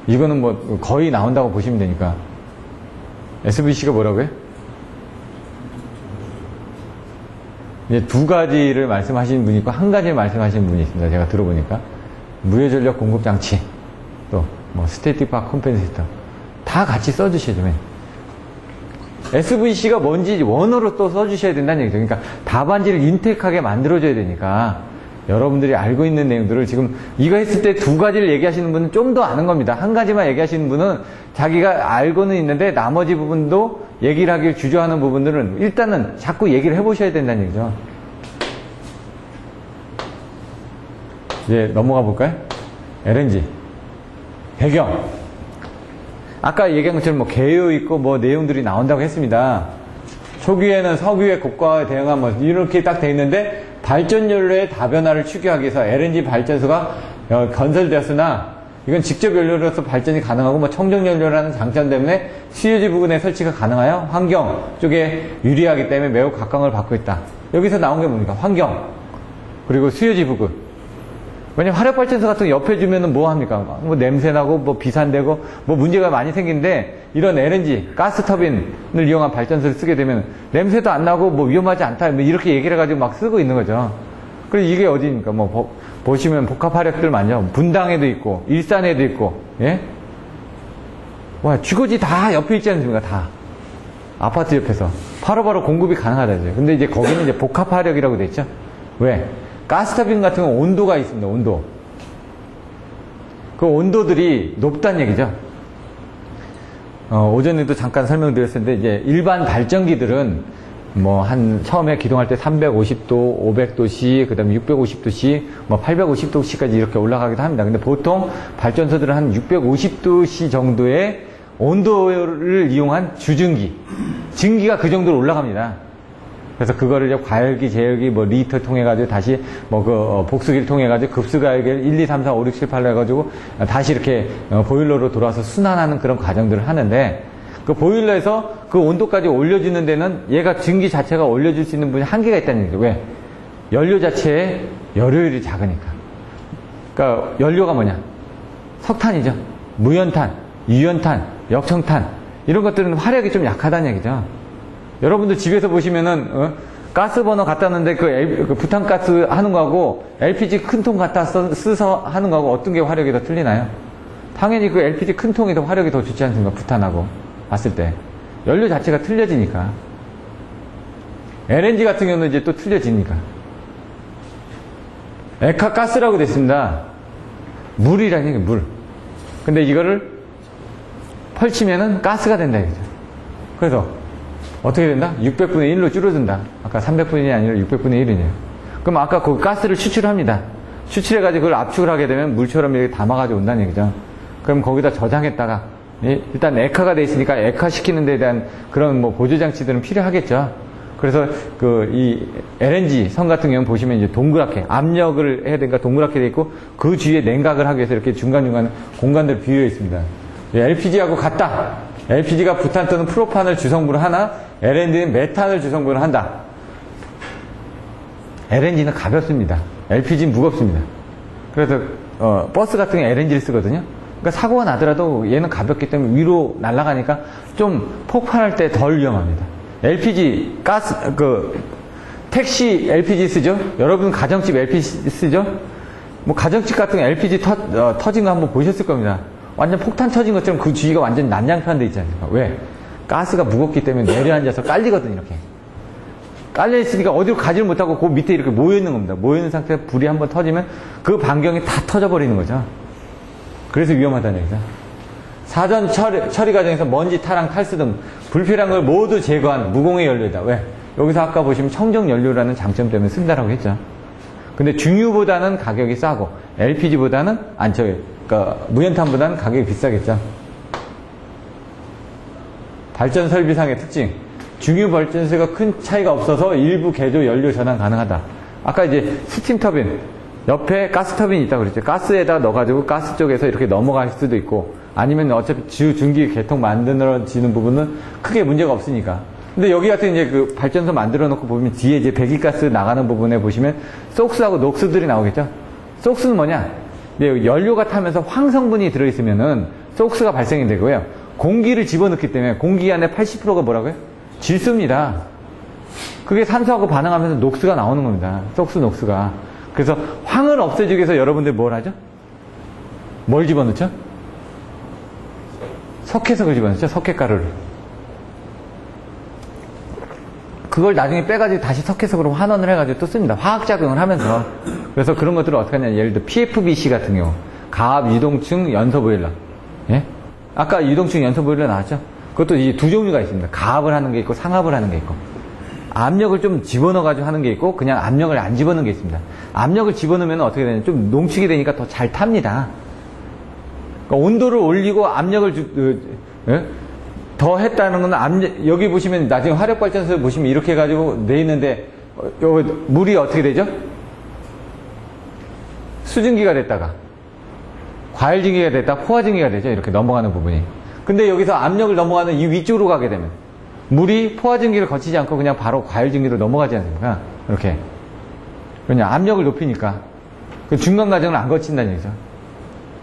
이거는 뭐 거의 나온다고 보시면 되니까. SVC가 뭐라고요? 이제 두 가지를 말씀하시는 분이 있고 한 가지를 말씀하시는 분이 있습니다. 제가 들어보니까. 무효전력 공급장치, 또 뭐 스태틱 박 컴펜세이터. 다 같이 써주셔야죠. SVC가 뭔지 원어로 또 써주셔야 된다는 얘기죠. 그러니까 답안지를 인텍하게 만들어줘야 되니까 여러분들이 알고 있는 내용들을 지금 이거 했을 때 두 가지를 얘기하시는 분은 좀 더 아는 겁니다. 한 가지만 얘기하시는 분은 자기가 알고는 있는데 나머지 부분도 얘기를 하길 주저하는 부분들은 일단은 자꾸 얘기를 해보셔야 된다는 얘기죠. 이제 넘어가 볼까요? LNG 배경, 아까 얘기한 것처럼 뭐 개요 있고 뭐 내용들이 나온다고 했습니다. 초기에는 석유의 고가에 대응한 뭐 이렇게 딱 돼 있는데 발전연료의 다변화를 추구하기 위해서 LNG 발전소가 건설되었으나 이건 직접 연료로서 발전이 가능하고 뭐 청정연료라는 장점 때문에 수요지 부근에 설치가 가능하여 환경 쪽에 유리하기 때문에 매우 각광을 받고 있다. 여기서 나온 게 뭡니까? 환경 그리고 수요지 부근. 왜냐면 화력발전소 같은 거 옆에 주면은 뭐 합니까? 뭐 냄새나고 뭐 비산되고 뭐 문제가 많이 생기는데 이런 LNG 가스 터빈을 이용한 발전소를 쓰게 되면 냄새도 안 나고 뭐 위험하지 않다 뭐 이렇게 얘기를 해가지고 막 쓰고 있는 거죠. 그리고 이게 어디입니까? 뭐 보시면 복합 화력들 많죠. 분당에도 있고 일산에도 있고, 예? 와, 쥐고지 다 옆에 있지 않습니까? 다 아파트 옆에서 바로바로 공급이 가능하다죠. 근데 이제 거기는 이제 복합 화력이라고 돼 있죠. 왜? 가스터빈 같은 건 온도가 있습니다. 온도. 그 온도들이 높다는 얘기죠. 오전에도 잠깐 설명드렸었는데 이제 일반 발전기들은 뭐 한 처음에 기동할 때 350도, 500도씨, 그다음에 650도씨, 뭐 850도씨까지 이렇게 올라가기도 합니다. 근데 보통 발전소들은 한 650도씨 정도의 온도를 이용한 주증기, 증기가 그 정도로 올라갑니다. 그래서 그거를 이제 과열기, 제열기, 뭐 리터 통해가지고 다시 뭐 복수기를 통해가지고 급수가열기를 1, 2, 3, 4, 5, 6, 7, 8로 해가지고 다시 이렇게 보일러로 돌아와서 순환하는 그런 과정들을 하는데 그 보일러에서 그 온도까지 올려주는 데는 얘가 증기 자체가 올려줄 수 있는 분이 한계가 있다는 얘기죠. 왜? 연료 자체의 열효율이 작으니까. 그러니까 연료가 뭐냐? 석탄이죠. 무연탄, 유연탄, 역청탄 이런 것들은 화력이 좀 약하다는 얘기죠. 여러분들 집에서 보시면은 가스버너 갖다 놨는데 그 부탄가스 하는 거하고 LPG 큰 통 갖다 써서 하는 거하고 어떤 게 화력이 더 틀리나요? 당연히 그 LPG 큰 통이 더 화력이 더 좋지 않습니까? 부탄하고 봤을 때 연료 자체가 틀려지니까. LNG 같은 경우는 이제 또 틀려지니까. 액화가스라고 됐습니다. 물이라는 얘기예요. 물. 근데 이거를 펼치면은 가스가 된다 이거죠. 그래서 어떻게 된다? 600분의 1로 줄어든다. 아까 300분이 아니라 600분의 1이네요. 그럼 아까 그 가스를 추출합니다. 추출해가지고 그걸 압축을 하게 되면 물처럼 이렇게 담아가지고 온다는 얘기죠. 그럼 거기다 저장했다가, 일단 액화가 돼 있으니까 액화시키는 데 대한 그런 뭐 보조장치들은 필요하겠죠. 그래서 이 LNG 선 같은 경우는 보시면 이제 동그랗게 압력을 해야 되니까 동그랗게 돼 있고 그 주위에 냉각을 하기 위해서 이렇게 중간중간 공간들 비어 있습니다. LPG하고 같다. LPG가 부탄 또는 프로판을 주성분을 하나, LNG는 메탄을 주성분을 한다. LNG는 가볍습니다. LPG는 무겁습니다. 그래서 버스 같은 경우에 LNG를 쓰거든요. 그러니까 사고가 나더라도 얘는 가볍기 때문에 위로 날아가니까 좀 폭발할 때 덜 위험합니다. LPG 가스 택시 LPG 쓰죠? 여러분 가정집 LPG 쓰죠? 뭐 가정집 같은 거 LPG 터진 거 한번 보셨을 겁니다. 완전 폭탄 터진 것처럼 그 주위가 완전 난장판돼 있지 않습니까? 왜? 가스가 무겁기 때문에 내려앉아서 깔리거든, 이렇게. 깔려있으니까 어디로 가지를 못하고 그 밑에 이렇게 모여있는 겁니다. 모여있는 상태에서 불이 한번 터지면 그 반경이 다 터져버리는 거죠. 그래서 위험하다는 얘기죠. 사전 처리 과정에서 먼지, 타랑, 탈수 등 불필요한 걸 모두 제거한 무공해 연료이다. 왜? 여기서 아까 보시면 청정 연료라는 장점 때문에 쓴다라고 했죠. 근데 중유보다는 가격이 싸고 LPG보다는 그러니까 무연탄보다는 가격이 비싸겠죠. 발전 설비상의 특징. 중유 발전소가 큰 차이가 없어서 일부 개조 연료 전환 가능하다. 아까 이제 스팀 터빈 옆에 가스 터빈이 있다고 그랬죠. 가스에다가 넣어가지고 가스 쪽에서 이렇게 넘어갈 수도 있고 아니면 어차피 중기 개통 만들어지는 부분은 크게 문제가 없으니까. 근데 여기 같은 이제 그 발전소 만들어 놓고 보면 뒤에 이제 배기가스 나가는 부분에 보시면 속수하고 녹수들이 나오겠죠. 속수는 뭐냐? 연료가 타면서 황성분이 들어있으면은 속수가 발생이 되고요. 공기를 집어넣기 때문에 공기 안에 80%가 뭐라고요? 질소입니다. 그게 산소하고 반응하면서 녹수가 나오는 겁니다. 속수, 녹수가. 그래서 황을 없애주기 위해서 여러분들 뭘 하죠? 뭘 집어넣죠? 석회석을 집어넣죠. 석회가루를. 그걸 나중에 빼가지고 다시 석회석으로 환원을 해가지고 또 씁니다. 화학작용을 하면서. 그래서 그런 것들을 어떻게 하냐. 예를 들어 PFBC 같은 경우. 가압 유동층 연소 보일러. 예? 아까 유동층 연소 보일러 나왔죠? 그것도 이 두 종류가 있습니다. 가압을 하는 게 있고 상압을 하는 게 있고. 압력을 좀 집어넣어가지고 하는 게 있고, 그냥 압력을 안 집어넣는 게 있습니다. 압력을 집어넣으면 어떻게 되냐. 좀 농축이 되니까 더 잘 탑니다. 그러니까 온도를 올리고 압력을 더 했다는 건 여기 보시면 나중에 화력발전소 보시면 이렇게 해가지고 돼 있는데, 물이 어떻게 되죠? 수증기가 됐다가, 과일증기가 됐다, 포화증기가 되죠. 이렇게 넘어가는 부분이. 근데 여기서 압력을 넘어가는 이 위쪽으로 가게 되면, 물이 포화증기를 거치지 않고 그냥 바로 과일증기로 넘어가지 않습니까? 이렇게. 그냥 압력을 높이니까. 그 중간 과정을 안 거친다는 얘기죠.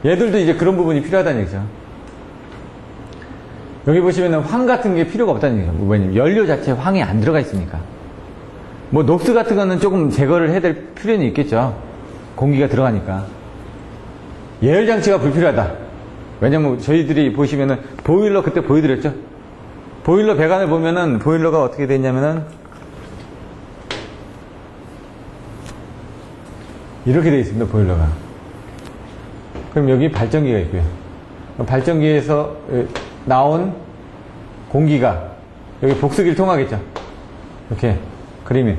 얘들도 이제 그런 부분이 필요하다는 얘기죠. 여기 보시면은 황 같은 게 필요가 없다는 얘기죠. 왜냐면 연료 자체에 황이 안 들어가 있으니까. 뭐 녹스 같은 거는 조금 제거를 해야 될 필요는 있겠죠. 공기가 들어가니까. 예열장치가 불필요하다. 왜냐면 저희들이 보시면은 보일러 그때 보여드렸죠. 보일러 배관을 보면은 보일러가 어떻게 되냐면은 이렇게 되어 있습니다. 보일러가. 그럼 여기 발전기가 있고요. 발전기에서 나온 공기가 여기 복수기를 통하겠죠. 이렇게 그림이.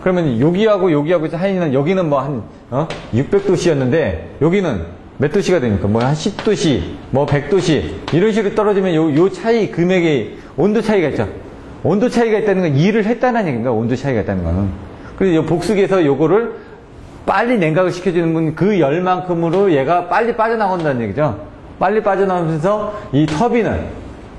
그러면 여기하고 여기하고 사이는 여기는 뭐 한 600도씨였는데 여기는 몇 도씨가 됩니까? 뭐 한 10도씨, 뭐 100도씨 이런 식으로 떨어지면 요 차이 금액의 온도 차이가 있죠. 온도 차이가 있다는 건 일을 했다는 얘기입니다. 온도 차이가 있다는 거는. 그래서 요 복수기에서 요거를 빨리 냉각을 시켜주는 건 그 열만큼으로 얘가 빨리 빠져나온다는 얘기죠. 빨리 빠져나오면서 이 터빈을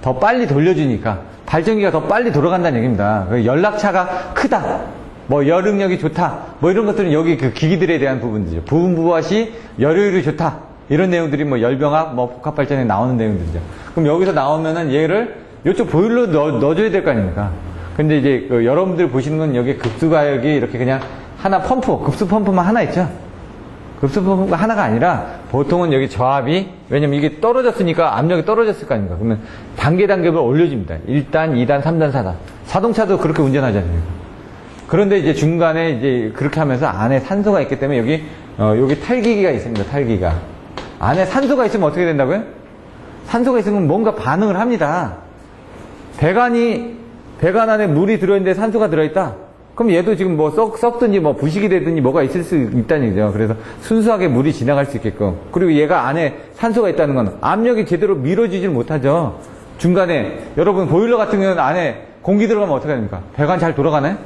더 빨리 돌려주니까 발전기가 더 빨리 돌아간다는 얘기입니다. 연락차가 크다. 뭐 열응력이 좋다. 뭐 이런 것들은 여기 그 기기들에 대한 부분들이죠. 부분부하시 열효율이 좋다. 이런 내용들이 뭐 열병합, 뭐 복합발전에 나오는 내용들이죠. 그럼 여기서 나오면은 얘를 이쪽 보일러 넣어줘야 될 거 아닙니까? 근데 이제 여러분들 보시는 건 여기 급수가역이 이렇게 그냥 하나 펌프, 급수 펌프만 하나 있죠? 급수 펌프가 하나가 아니라 보통은 여기 저압이, 왜냐면 이게 떨어졌으니까 압력이 떨어졌을 거 아닙니까? 그러면 단계를 올려줍니다. 1단, 2단, 3단, 4단. 자동차도 그렇게 운전하지 않습니까? 그런데 이제 중간에 이제 그렇게 하면서 안에 산소가 있기 때문에 여기 탈기기가 있습니다. 탈기가. 안에 산소가 있으면 어떻게 된다고요? 산소가 있으면 뭔가 반응을 합니다. 배관 안에 물이 들어있는데 산소가 들어있다? 그럼 얘도 지금 뭐 썩든지 뭐 부식이 되든지 뭐가 있을 수 있다는 얘기죠. 그래서 순수하게 물이 지나갈 수 있게끔. 그리고 얘가 안에 산소가 있다는 건 압력이 제대로 밀어주질 못하죠. 중간에 여러분 보일러 같은 경우는 안에 공기 들어가면 어떻게 됩니까? 배관 잘 돌아가네?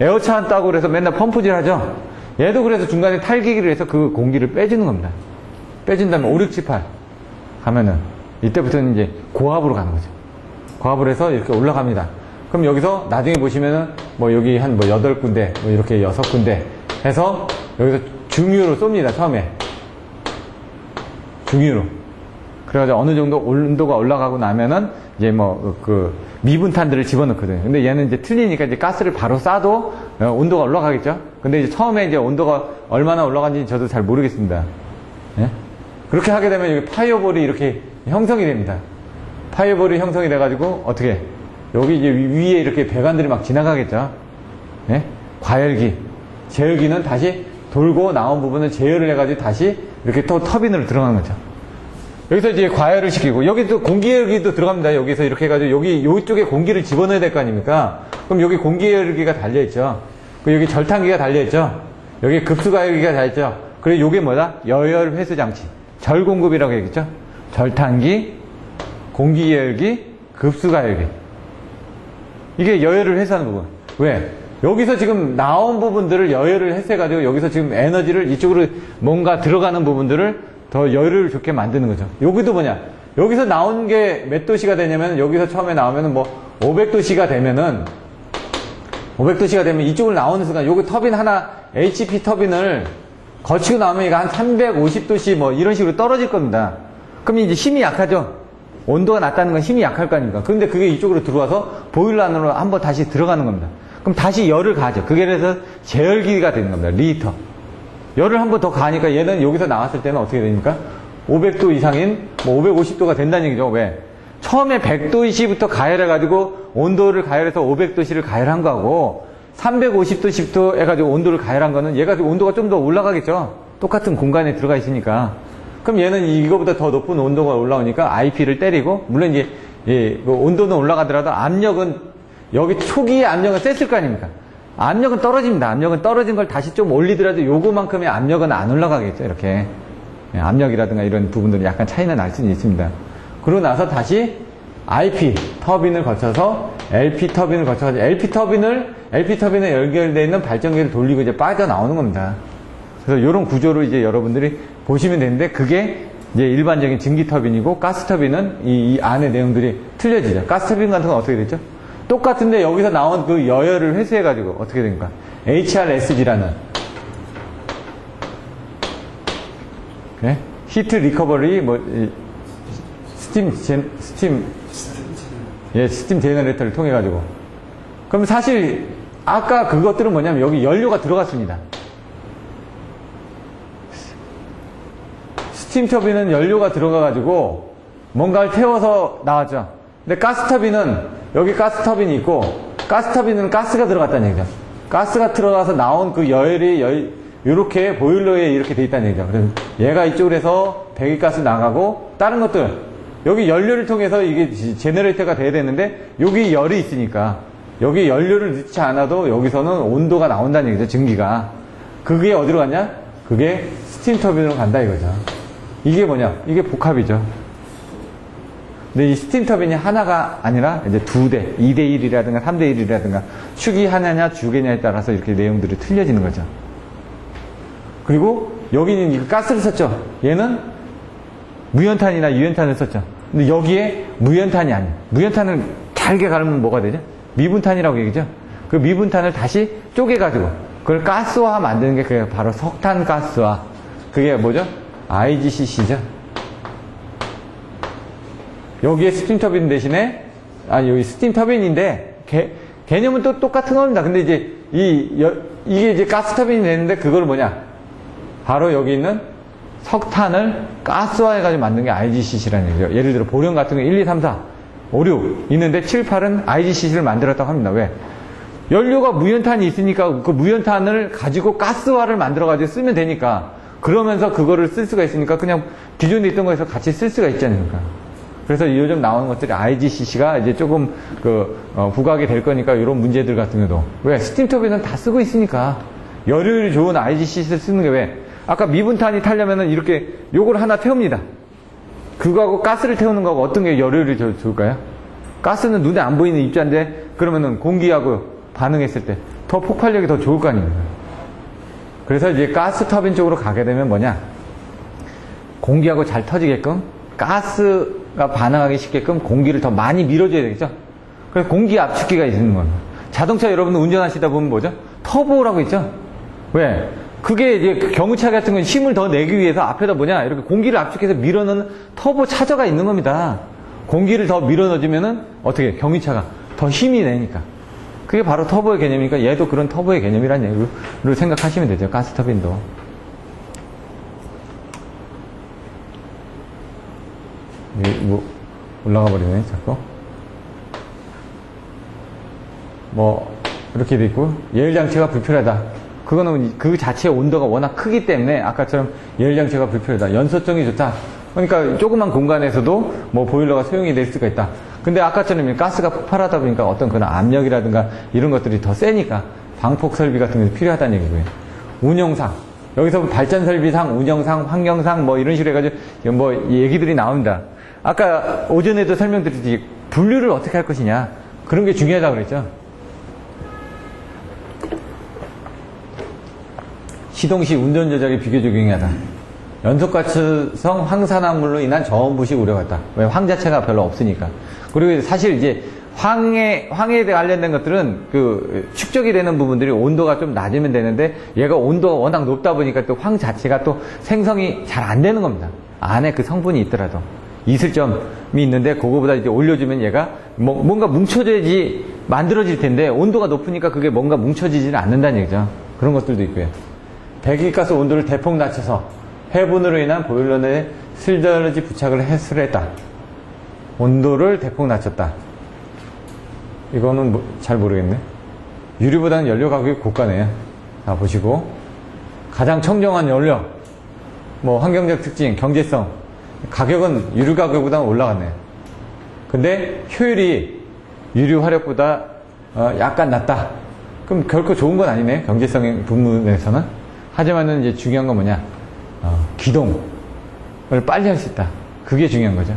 에어차 한다고 그래서 맨날 펌프질 하죠. 얘도 그래서 중간에 탈기기를 해서 그 공기를 빼주는 겁니다. 빼준 다음에 5, 6, 7, 8 가면은 이때부터는 이제 고압으로 가는 거죠. 고압을 해서 이렇게 올라갑니다. 그럼 여기서 나중에 보시면은 뭐 여기 한 뭐 8군데 뭐 이렇게 6군데 해서 여기서 중유로 쏩니다. 처음에 중유로. 그래가지고 어느 정도 온도가 올라가고 나면은 이제 뭐 그 미분탄들을 집어넣거든요. 근데 얘는 이제 틀리니까 이제 가스를 바로 쏴도 온도가 올라가겠죠. 근데 이제 처음에 이제 온도가 얼마나 올라간지 저도 잘 모르겠습니다. 예? 그렇게 하게 되면 여기 파이어볼이 이렇게 형성이 됩니다. 파이어볼이 형성이 돼가지고 어떻게 여기 이제 위에 이렇게 배관들이 막 지나가겠죠. 예? 과열기, 제열기는 다시 돌고 나온 부분을 제열을 해가지고 다시 이렇게 또 터빈으로 들어가는 거죠. 여기서 이제 과열을 시키고 여기 또 공기열기도 들어갑니다. 여기서 이렇게 해가지고 여기 이쪽에 공기를 집어넣어야 될 거 아닙니까? 그럼 여기 공기열기가 달려있죠. 그리고 여기 절탄기가 달려있죠. 여기 급수가열기가 달려있죠. 그리고 요게 뭐다? 여열 회수 장치. 절공급이라고 얘기했죠. 절탄기, 공기열기, 급수가열기. 이게 여열을 회수하는 부분. 왜? 여기서 지금 나온 부분들을 여열을 회수해가지고 여기서 지금 에너지를 이쪽으로 뭔가 들어가는 부분들을 더 여유를 좋게 만드는 거죠. 여기도 뭐냐? 여기서 나온 게 몇 도씨가 되냐면 여기서 처음에 나오면은 뭐 500도씨가 되면은 500도씨가 되면 이쪽으로 나오는 순간 여기 터빈 하나 HP 터빈을 거치고 나오면 이거 한 350도씨 뭐 이런 식으로 떨어질 겁니다. 그럼 이제 힘이 약하죠. 온도가 낮다는 건 힘이 약할 거 아닙니까? 그런데 그게 이쪽으로 들어와서 보일러 안으로 한번 다시 들어가는 겁니다. 그럼 다시 열을 가죠. 그게 그래서 제열기가 되는 겁니다. 리히터. 열을 한 번 더 가니까 얘는 여기서 나왔을 때는 어떻게 됩니까? 500도 이상인 뭐 550도가 된다는 얘기죠. 왜? 처음에 100도씨부터 가열해가지고 온도를 가열해서 500도씨를 가열한 거하고 350도씨부터 해가지고 온도를 가열한 거는 얘가 온도가 좀 더 올라가겠죠. 똑같은 공간에 들어가 있으니까. 그럼 얘는 이거보다 더 높은 온도가 올라오니까 IP를 때리고, 물론 이제 그 온도는 올라가더라도 압력은, 여기 초기의 압력은 셌을 거 아닙니까? 압력은 떨어집니다. 압력은 떨어진 걸 다시 좀 올리더라도 요거만큼의 압력은 안 올라가겠죠. 이렇게. 압력이라든가 이런 부분들은 약간 차이는 날 수는 있습니다. 그러고 나서 다시 IP 터빈을 거쳐서 LP 터빈을 거쳐서 LP 터빈에 연결되어 있는 발전기를 돌리고 이제 빠져나오는 겁니다. 그래서 이런 구조로 이제 여러분들이 보시면 되는데, 그게 이제 일반적인 증기 터빈이고, 가스 터빈은 이 안의 내용들이 틀려지죠. 가스 터빈 같은 건 어떻게 되죠? 똑같은데 여기서 나온 그 여열을 회수해가지고 어떻게 됩니까? HRSG라는 네? 히트 리커버리 스팀 제너레이터를 통해 가지고. 그럼 사실 아까 그것들은 뭐냐면 여기 연료가 들어갔습니다. 스팀 터빈은 연료가 들어가 가지고 뭔가를 태워서 나왔죠. 근데 가스 터빈은 여기 가스 터빈이 있고, 가스 터빈은 가스가 들어갔다는 얘기죠. 가스가 들어가서 나온 그 열이 이렇게 보일러에 이렇게 돼 있다는 얘기죠. 그래서 얘가 이쪽으로 해서 배기가스 나가고, 다른 것들 여기 연료를 통해서 이게 제너레이터가 돼야 되는데 여기 열이 있으니까 여기 연료를 넣지 않아도 여기서는 온도가 나온다는 얘기죠. 증기가. 그게 어디로 갔냐? 그게 스팀 터빈으로 간다 이거죠. 이게 뭐냐? 이게 복합이죠. 근데 이 스팀 터빈이 하나가 아니라 이제 2대, 2대1이라든가 3대1이라든가 축이 하나냐 주개냐에 따라서 이렇게 내용들이 틀려지는 거죠. 그리고 여기는 이거 가스를 썼죠. 얘는 무연탄이나 유연탄을 썼죠. 근데 여기에 무연탄이 아니에요. 무연탄을 잘게 가르면 뭐가 되죠? 미분탄이라고 얘기죠. 그 미분탄을 다시 쪼개가지고 그걸 가스화 만드는 게 그게 바로 석탄 가스화. 그게 뭐죠? IGCC죠. 여기에 스팀 터빈 대신에, 여기 스팀 터빈인데, 개념은 또 똑같은 겁니다. 근데 이제, 이게 이제 가스 터빈이 되는데, 그걸 뭐냐? 바로 여기 있는 석탄을 가스화해가지고 만든 게 IGCC라는 얘기죠. 예를 들어, 보령 같은 거 1, 2, 3, 4, 5, 6 있는데, 7, 8은 IGCC를 만들었다고 합니다. 왜? 연료가 무연탄이 있으니까, 그 무연탄을 가지고 가스화를 만들어가지고 쓰면 되니까, 그러면서 그거를 쓸 수가 있으니까, 그냥 기존에 있던 거에서 같이 쓸 수가 있지 않습니까? 그래서 요즘 나오는 것들이 IGCC가 이제 조금 부각이 될 거니까 이런 문제들 같은 경우도. 왜? 스팀 터빈은 다 쓰고 있으니까. 열효율이 좋은 IGCC를 쓰는 게 왜? 아까 미분탄이 타려면은 이렇게 요걸 하나 태웁니다. 그거하고 가스를 태우는 거하고 어떤 게 열효율이 좋을까요? 가스는 눈에 안 보이는 입자인데 그러면은 공기하고 반응했을 때 더 폭발력이 더 좋을 거 아닙니까? 그래서 이제 가스 터빈 쪽으로 가게 되면 뭐냐? 공기하고 잘 터지게끔 가스가 반응하기 쉽게끔 공기를 더 많이 밀어줘야 되겠죠? 그래서 공기 압축기가 있는 겁니다. 자동차 여러분들 운전하시다 보면 뭐죠? 터보라고 있죠? 왜? 그게 이제 경유차 같은 건 힘을 더 내기 위해서 앞에다 뭐냐? 이렇게 공기를 압축해서 밀어넣는 터보 차저가 있는 겁니다. 공기를 더 밀어넣어주면은 어떻게? 경유차가 더 힘이 내니까. 그게 바로 터보의 개념이니까 얘도 그런 터보의 개념이라는 얘기로 생각하시면 되죠. 가스 터빈도. 뭐 올라가 버리네 자꾸. 뭐 이렇게 돼 있고, 예열장치가 불필요하다. 그거는 그 자체의 온도가 워낙 크기 때문에 아까처럼 예열장치가 불필요하다. 연소성이 좋다. 그러니까 조그만 공간에서도 뭐 보일러가 소용이 될 수가 있다. 근데 아까처럼 가스가 폭발하다 보니까 어떤 그런 압력이라든가 이런 것들이 더 세니까 방폭 설비 같은 게 필요하다는 얘기고요. 운영상, 여기서 발전 설비상, 운영상, 환경상 뭐 이런 식으로 해가지고 뭐 얘기들이 나옵니다. 아까 오전에도 설명드렸듯이 분류를 어떻게 할 것이냐, 그런 게 중요하다고 그랬죠. 시동 시 운전 조작이 비교적 용이하다. 연소가스성 황산화물로 인한 저온부식 우려가 있다. 왜? 황 자체가 별로 없으니까. 그리고 사실 이제 황에 관련된 것들은 그 축적이 되는 부분들이 온도가 좀 낮으면 되는데, 얘가 온도가 워낙 높다 보니까 또 황 자체가 또 생성이 잘 안 되는 겁니다. 안에 그 성분이 있더라도 있을 점이 있는데, 그거보다 이제 올려주면 얘가 뭔가 뭉쳐져야지 만들어질 텐데, 온도가 높으니까 그게 뭔가 뭉쳐지지는 않는다는 얘기죠. 그런 것들도 있고요. 배기가스 온도를 대폭 낮춰서 해분으로 인한 보일러 내 슬러지 부착을 해소했다. 온도를 대폭 낮췄다. 이거는 잘 모르겠네. 유리보다는 연료 가격이 고가네요. 자, 보시고. 가장 청정한 연료. 뭐, 환경적 특징, 경제성. 가격은 유리 가격보다는 올라갔네요. 근데 효율이 유리 화력보다 약간 낮다. 그럼 결코 좋은 건 아니네. 경제성 부분에서는. 하지만은 이제 중요한 건 뭐냐. 기동을 빨리 할 수 있다. 그게 중요한 거죠.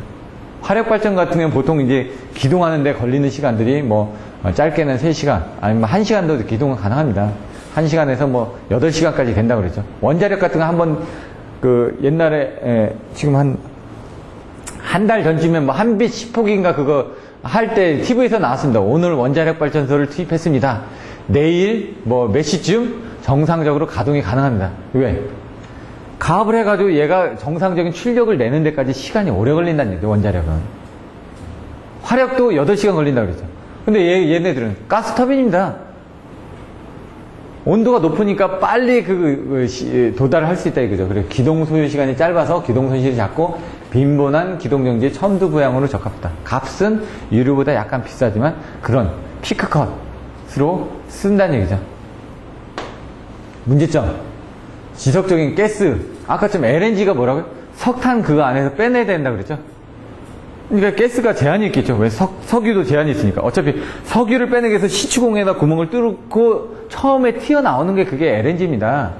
화력 발전 같은 경우는 보통 이제 기동하는데 걸리는 시간들이 뭐 짧게는 3시간 아니면 1시간도 기동은 가능합니다. 1시간에서 뭐 8시간까지 된다고 그랬죠. 원자력 같은 거 한번 그 옛날에 지금 한 달 전쯤에 뭐 한빛 10폭인가 그거 할 때 TV에서 나왔습니다. 오늘 원자력 발전소를 투입했습니다. 내일 뭐 몇 시쯤 정상적으로 가동이 가능합니다. 왜? 가압을 해가지고 얘가 정상적인 출력을 내는 데까지 시간이 오래 걸린다는 얘기죠, 원자력은. 화력도 8시간 걸린다고 그랬죠. 근데 얘네들은 가스터빈입니다. 온도가 높으니까 빨리 도달을 할 수 있다 이거죠. 그래서 기동 소요 시간이 짧아서 기동 손실이 작고 빈번한 기동 정지의 첨두 부양으로 적합하다. 값은 유류보다 약간 비싸지만 그런 피크컷으로 쓴다는 얘기죠. 문제점. 지속적인 가스. 아까처럼 LNG가 뭐라고요? 석탄 그거 안에서 빼내야 된다 그랬죠? 그러니까 가스가 제한이 있겠죠. 왜? 석유도 제한이 있으니까. 어차피 석유를 빼내기 위해서 시추공에다 구멍을 뚫고 처음에 튀어나오는 게 그게 LNG입니다.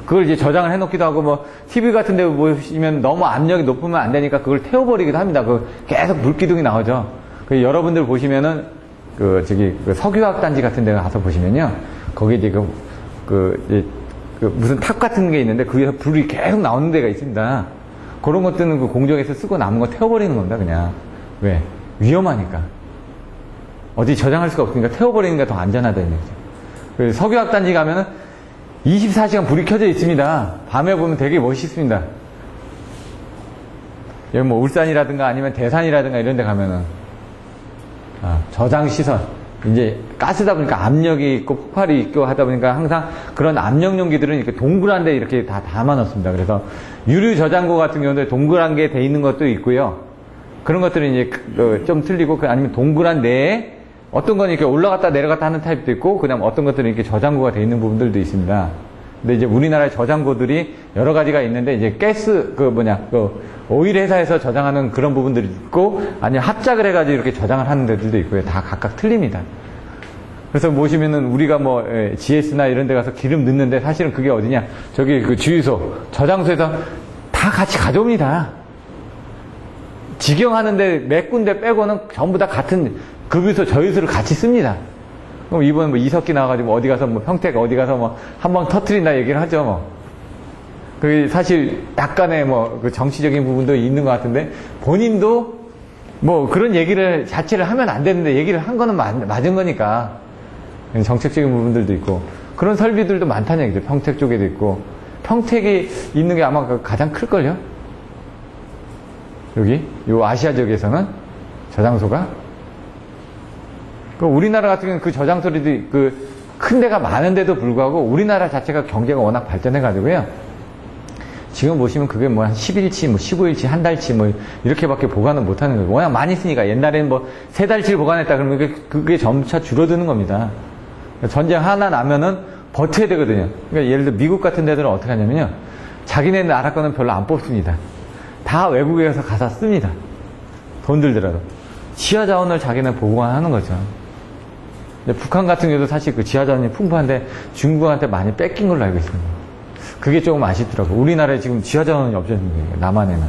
그걸 이제 저장을 해놓기도 하고, 뭐, TV 같은 데 보시면 너무 압력이 높으면 안 되니까 그걸 태워버리기도 합니다. 계속 물기둥이 나오죠. 여러분들 보시면은, 석유화학 단지 같은 데 가서 보시면요. 거기 이제 무슨 탑 같은 게 있는데 그 위에서 불이 계속 나오는 데가 있습니다. 그런 것들은 그 공정에서 쓰고 남은 거 태워버리는 겁니다, 그냥. 왜? 위험하니까. 어디 저장할 수가 없으니까 태워버리는 게 더 안전하다는 얘기죠. 석유화학 단지 가면은 24시간 불이 켜져 있습니다. 밤에 보면 되게 멋있습니다. 여기 뭐 울산이라든가 아니면 대산이라든가 이런 데 가면은, 저장시설. 이제 가스다 보니까 압력이 있고 폭발이 있고 하다 보니까 항상 그런 압력 용기들은 이렇게 동그란 데 이렇게 다 담아 놓습니다. 그래서 유류 저장고 같은 경우는 동그란 게 돼 있는 것도 있고요. 그런 것들은 이제 좀 틀리고 아니면 동그란 내에 어떤 건 이렇게 올라갔다 내려갔다 하는 타입도 있고 그다음 어떤 것들은 이렇게 저장고가 돼 있는 부분들도 있습니다. 근데 이제 우리나라의 저장고들이 여러 가지가 있는데 이제 가스 오일 회사에서 저장하는 그런 부분들이 있고 아니면 합작을 해가지고 이렇게 저장을 하는 데들도 있고요. 다 각각 틀립니다. 그래서 보시면은 우리가 뭐 GS나 이런 데 가서 기름 넣는데 사실은 그게 어디냐? 저기 그 주유소, 저장소에서 다 같이 가져옵니다. 직영하는데 몇 군데 빼고는 전부 다 같은 급유소, 저유소를 같이 씁니다. 그럼 이번에 뭐 이석기 나와가지고 어디 가서 뭐 평택 어디 가서 뭐 한번 터트린다 얘기를 하죠, 뭐. 그 사실 약간의 그 정치적인 부분도 있는 것 같은데 본인도 뭐 그런 얘기를 자체를 하면 안 되는데 얘기를 한 거는 맞은 거니까 정책적인 부분들도 있고 그런 설비들도 많다는 얘기죠. 평택 쪽에도 있고 평택이 있는 게 아마 가장 클걸요? 여기 요 아시아 지역에서는 저장소가 우리나라 같은 경우는 그 저장소들이 큰 데가 많은데도 불구하고 우리나라 자체가 경제가 워낙 발전해가지고요. 지금 보시면 그게 뭐 한 10일치, 뭐 15일치, 한 달치 뭐 이렇게밖에 보관을 못하는 거예요. 워낙 많이 쓰니까 옛날에는 뭐 3달치를 보관했다 그러면 그게 점차 줄어드는 겁니다. 전쟁 하나 나면은 버텨야 되거든요. 그러니까 예를 들어 미국 같은 데들은 어떻게 하냐면요. 자기네 나라 거는 별로 안 뽑습니다. 다 외국에 가서 씁니다. 돈 들더라도. 지하 자원을 자기는 보관하는 거죠. 북한 같은 경우도 사실 그 지하 자원이 풍부한데 중국한테 많이 뺏긴 걸로 알고 있습니다. 그게 조금 아쉽더라고요. 우리나라에 지금 지하 자원이 없어진 거예요. 남한에는.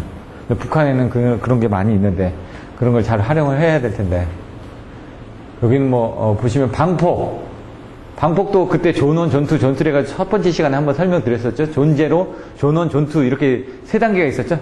북한에는 그런 게 많이 있는데 그런 걸 잘 활용을 해야 될 텐데. 여기는 보시면 방폭도 그때 존온, 존투를 해가지고 첫 번째 시간에 한번 설명드렸었죠. 존제로, 존온, 존투 이렇게 3단계가 있었죠.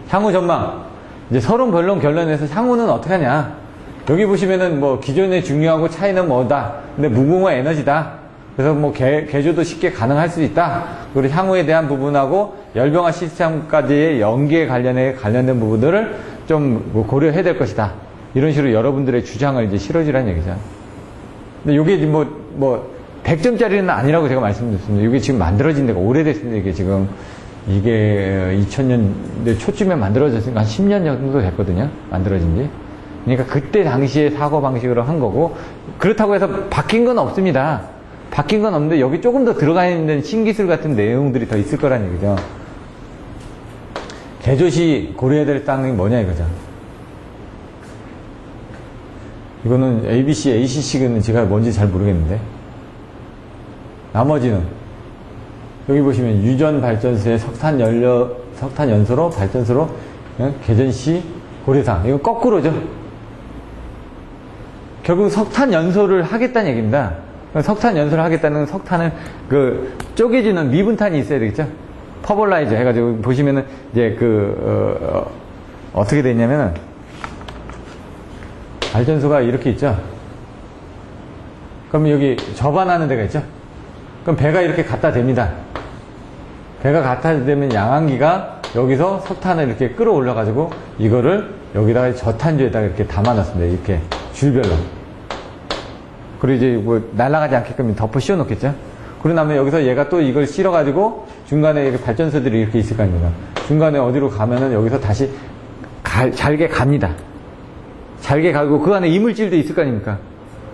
향후 전망. 이제 서론, 변론, 결론에서 향후는 어떻게 하냐. 여기 보시면은 기존에 중요하고 차이는 뭐다. 근데 무궁화 에너지다. 그래서 개조도 쉽게 가능할 수 있다. 그리고 향후에 대한 부분하고 열병화 시스템까지의 연계에 관련된 부분들을 좀 고려해야 될 것이다. 이런 식으로 여러분들의 주장을 이제 실어주라는 얘기죠. 근데 이게 100점짜리는 아니라고 제가 말씀드렸습니다. 이게 지금 만들어진 데가 오래됐습니다. 이게 지금 이게 2000년대 초쯤에 만들어졌으니까 한 10년 정도 됐거든요. 만들어진 지. 그러니까 그때 당시에 사고방식으로 한 거고, 그렇다고 해서 바뀐 건 없습니다. 바뀐 건 없는데 여기 조금 더 들어가 있는 신기술 같은 내용들이 더 있을 거란 얘기죠. 개조시 고려해야 될 사항이 뭐냐 이거죠. 이거는 ABC, ACC는 제가 뭔지 잘 모르겠는데, 나머지는 여기 보시면 유전 발전소의 석탄 연소로 발전소로 개전시 고려사항. 이거 거꾸로죠. 결국 석탄 연소를 하겠다는 얘기입니다. 석탄 연소를 하겠다는 건 석탄을 쪼개지는 미분탄이 있어야 되겠죠. 퍼블라이저 해가지고 보시면은 이제 어떻게 되냐면은 발전소가 이렇게 있죠. 그럼 여기 접안하는 데가 있죠. 그럼 배가 이렇게 갖다 댑니다. 배가 갖다 대면 양항기가 여기서 석탄을 이렇게 끌어올려가지고 이거를 여기다가 저탄조에다가 이렇게 담아놨습니다. 이렇게 줄별로. 그리고 이제 뭐 날아가지 않게끔 덮어 씌워 놓겠죠. 그러고 나면 여기서 얘가 또 이걸 실어가지고 중간에 이렇게 발전소들이 이렇게 있을 거 아닙니까. 중간에 어디로 가면은 여기서 다시 잘게 갑니다. 잘게 가고 그 안에 이물질도 있을 거 아닙니까.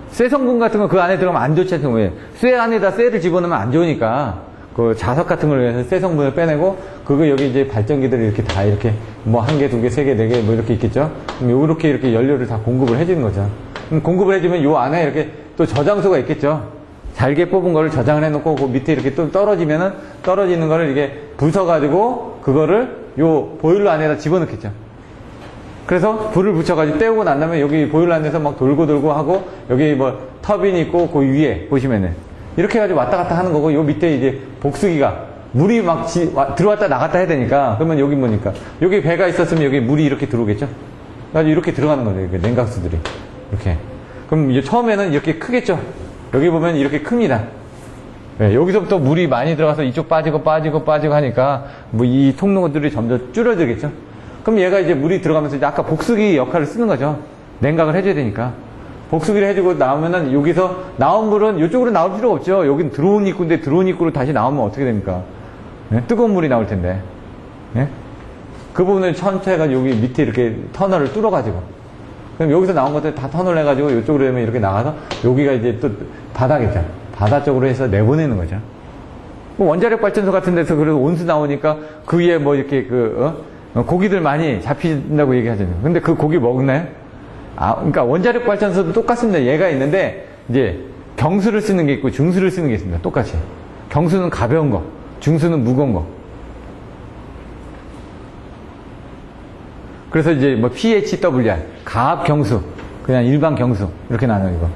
쇠 성분 같은 거 그 안에 들어가면 안 좋지 않습니까? 왜? 쇠 안에다 쇠를 집어넣으면 안 좋으니까 그 자석 같은 걸 위해서 쇠 성분을 빼내고 그거 여기 이제 발전기들이 이렇게 다 이렇게 뭐 1개, 2개, 3개, 4개 뭐 이렇게 있겠죠. 그럼 이렇게 연료를 다 공급을 해주는 거죠. 그럼 공급을 해주면 요 안에 이렇게 또 저장소가 있겠죠. 잘게 뽑은 거를 저장을 해놓고 그 밑에 이렇게 또 떨어지면은 떨어지는 거를 이게 부숴가지고 그거를 요 보일러 안에다 집어넣겠죠. 그래서 불을 붙여가지고 때우고 난 다음에 여기 보일러 안에서 막 돌고 하고 여기 뭐 터빈이 있고 그 위에 보시면은 이렇게 해가지고 왔다 갔다 하는 거고 요 밑에 이제 복수기가 물이 막 들어왔다 나갔다 해야 되니까 그러면 여기 뭐니까 여기 배가 있었으면 여기 물이 이렇게 들어오겠죠. 그래가지고 이렇게 들어가는 거죠. 이렇게 냉각수들이 이렇게. 그럼 이제 처음에는 이렇게 크겠죠. 여기 보면 이렇게 큽니다. 네, 여기서부터 물이 많이 들어가서 이쪽 빠지고 하니까 뭐 이 통로들이 점점 줄어들겠죠. 그럼 얘가 이제 물이 들어가면서 이제 아까 복수기 역할을 쓰는 거죠. 냉각을 해줘야 되니까. 복수기를 해주고 나오면은 여기서 나온 물은 이쪽으로 나올 필요가 없죠. 여긴 들어온 입구인데 들어온 입구로 다시 나오면 어떻게 됩니까? 네? 뜨거운 물이 나올 텐데. 네? 그 부분을 천천히 여기 밑에 이렇게 터널을 뚫어가지고. 그럼 여기서 나온 것들 다 터널 해가지고 이쪽으로 되면 이렇게 나가서 여기가 이제 또 바다겠죠. 바다 쪽으로 해서 내보내는 거죠. 뭐 원자력 발전소 같은 데서 그래서 온수 나오니까 그 위에 뭐 이렇게 고기들 많이 잡힌다고 얘기하잖아요. 근데 그 고기 먹나요? 그러니까 원자력 발전소도 똑같습니다. 얘가 있는데 이제 경수를 쓰는 게 있고 중수를 쓰는 게 있습니다. 똑같이. 경수는 가벼운 거, 중수는 무거운 거. 그래서 이제 뭐 PHWR, 가압 경수, 그냥 일반 경수 이렇게 나눠요 이거.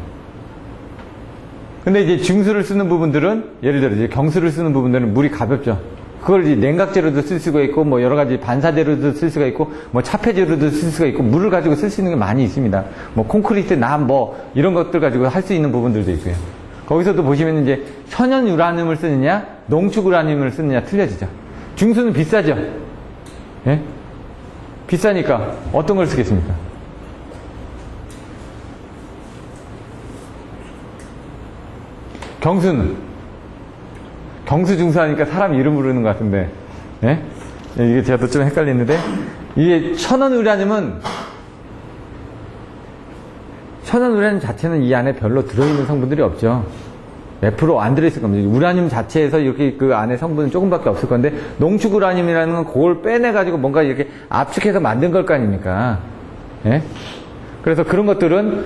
근데 이제 중수를 쓰는 부분들은 예를 들어 이제 경수를 쓰는 부분들은 물이 가볍죠. 그걸 이제 냉각재로도 쓸 수가 있고 뭐 여러 가지 반사재로도 쓸 수가 있고 뭐 차폐재로도 쓸 수가 있고 물을 가지고 쓸 수 있는 게 많이 있습니다. 뭐 콘크리트, 남 뭐 이런 것들 가지고 할 수 있는 부분들도 있고요. 거기서도 보시면 이제 천연 우라늄을 쓰느냐 농축 우라늄을 쓰느냐 틀려지죠. 중수는 비싸죠. 예? 비싸니까 어떤 걸 쓰겠습니까? 경수는 경수 중수 하니까 사람 이름 부르는 것 같은데, 예? 이게 제가 또 좀 헷갈리는데, 이게 천연 우라늄은, 천연 우라늄 자체는 이 안에 별로 들어있는 성분들이 없죠. 몇 프로 안 들어있을 겁니다. 우라늄 자체에서 이렇게 그 안에 성분은 조금밖에 없을 건데, 농축 우라늄이라는 건 그걸 빼내가지고 뭔가 이렇게 압축해서 만든 걸 거 아닙니까? 예? 그래서 그런 것들은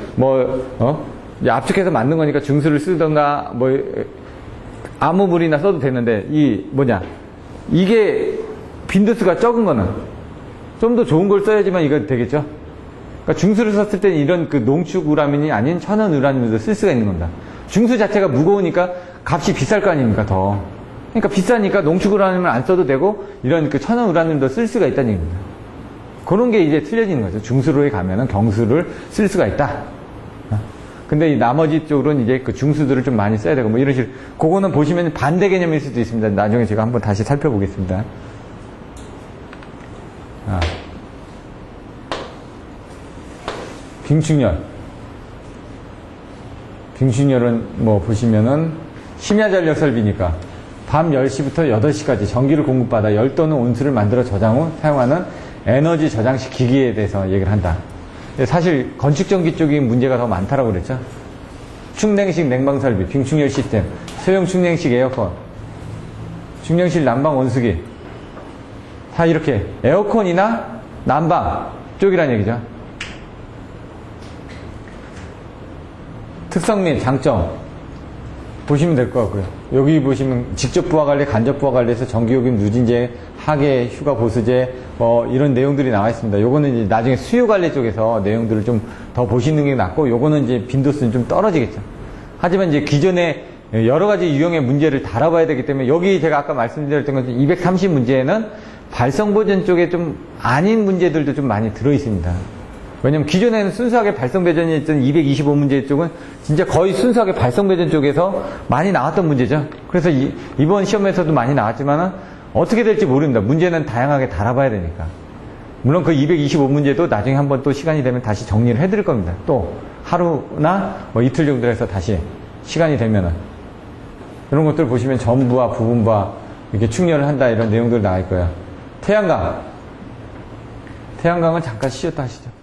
이제 압축해서 만든 거니까 중수를 쓰던가, 아무 물이나 써도 되는데 이게 빈도수가 적은 거는 좀 더 좋은 걸 써야지만 이거 되겠죠. 그러니까 중수를 썼을 때는 이런 그 농축 우라늄이 아닌 천연 우라늄도 쓸 수가 있는 겁니다. 중수 자체가 무거우니까 값이 비쌀 거 아닙니까 더. 그러니까 비싸니까 농축 우라늄을 안 써도 되고 이런 그 천연 우라늄도 쓸 수가 있다는 얘기입니다. 그런 게 이제 틀려지는 거죠. 중수로에 가면은 경수를 쓸 수가 있다. 근데 이 나머지 쪽으로는 이제 그 중수들을 좀 많이 써야 되고 뭐 이런 식으로 그거는 보시면 반대 개념일 수도 있습니다. 나중에 제가 한번 다시 살펴보겠습니다. 빙축열. 빙축열은 뭐 보시면은 심야전력 설비니까 밤 10시부터 8시까지 전기를 공급받아 열 또는 온수를 만들어 저장 후 사용하는 에너지 저장식 기기에 대해서 얘기를 한다. 사실 건축전기 쪽이 문제가 더 많다라고 그랬죠. 충냉식 냉방설비, 빙충열 시스템, 소형 충냉식 에어컨, 충냉식 난방 온수기, 다 이렇게 에어컨이나 난방 쪽이란 얘기죠. 특성 및 장점 보시면 될 것 같고요. 여기 보시면 직접 부하 관리, 간접 부하 관리에서 전기요금, 누진제, 하계, 휴가 보수제 이런 내용들이 나와 있습니다. 요거는 이제 나중에 수요 관리 쪽에서 내용들을 좀 더 보시는 게 낫고, 요거는 이제 빈도수는 좀 떨어지겠죠. 하지만 이제 기존에 여러 가지 유형의 문제를 다뤄봐야 되기 때문에, 여기 제가 아까 말씀드렸던 것처럼 230 문제에는 발성보전 쪽에 좀 아닌 문제들도 좀 많이 들어 있습니다. 왜냐면 기존에는 순수하게 발성배전이 있던 225문제 쪽은 진짜 거의 순수하게 발성배전 쪽에서 많이 나왔던 문제죠. 그래서 이번 시험에서도 많이 나왔지만은 어떻게 될지 모릅니다. 문제는 다양하게 다뤄봐야 되니까. 물론 그 225문제도 나중에 한번 또 시간이 되면 다시 정리를 해드릴 겁니다. 또 하루나 뭐 이틀 정도 해서 다시 시간이 되면은. 이런 것들 보시면 전부와 부분부와 이렇게 충렬을 한다, 이런 내용들 나와 있고요. 태양광. 태양광은 잠깐 쉬었다 하시죠.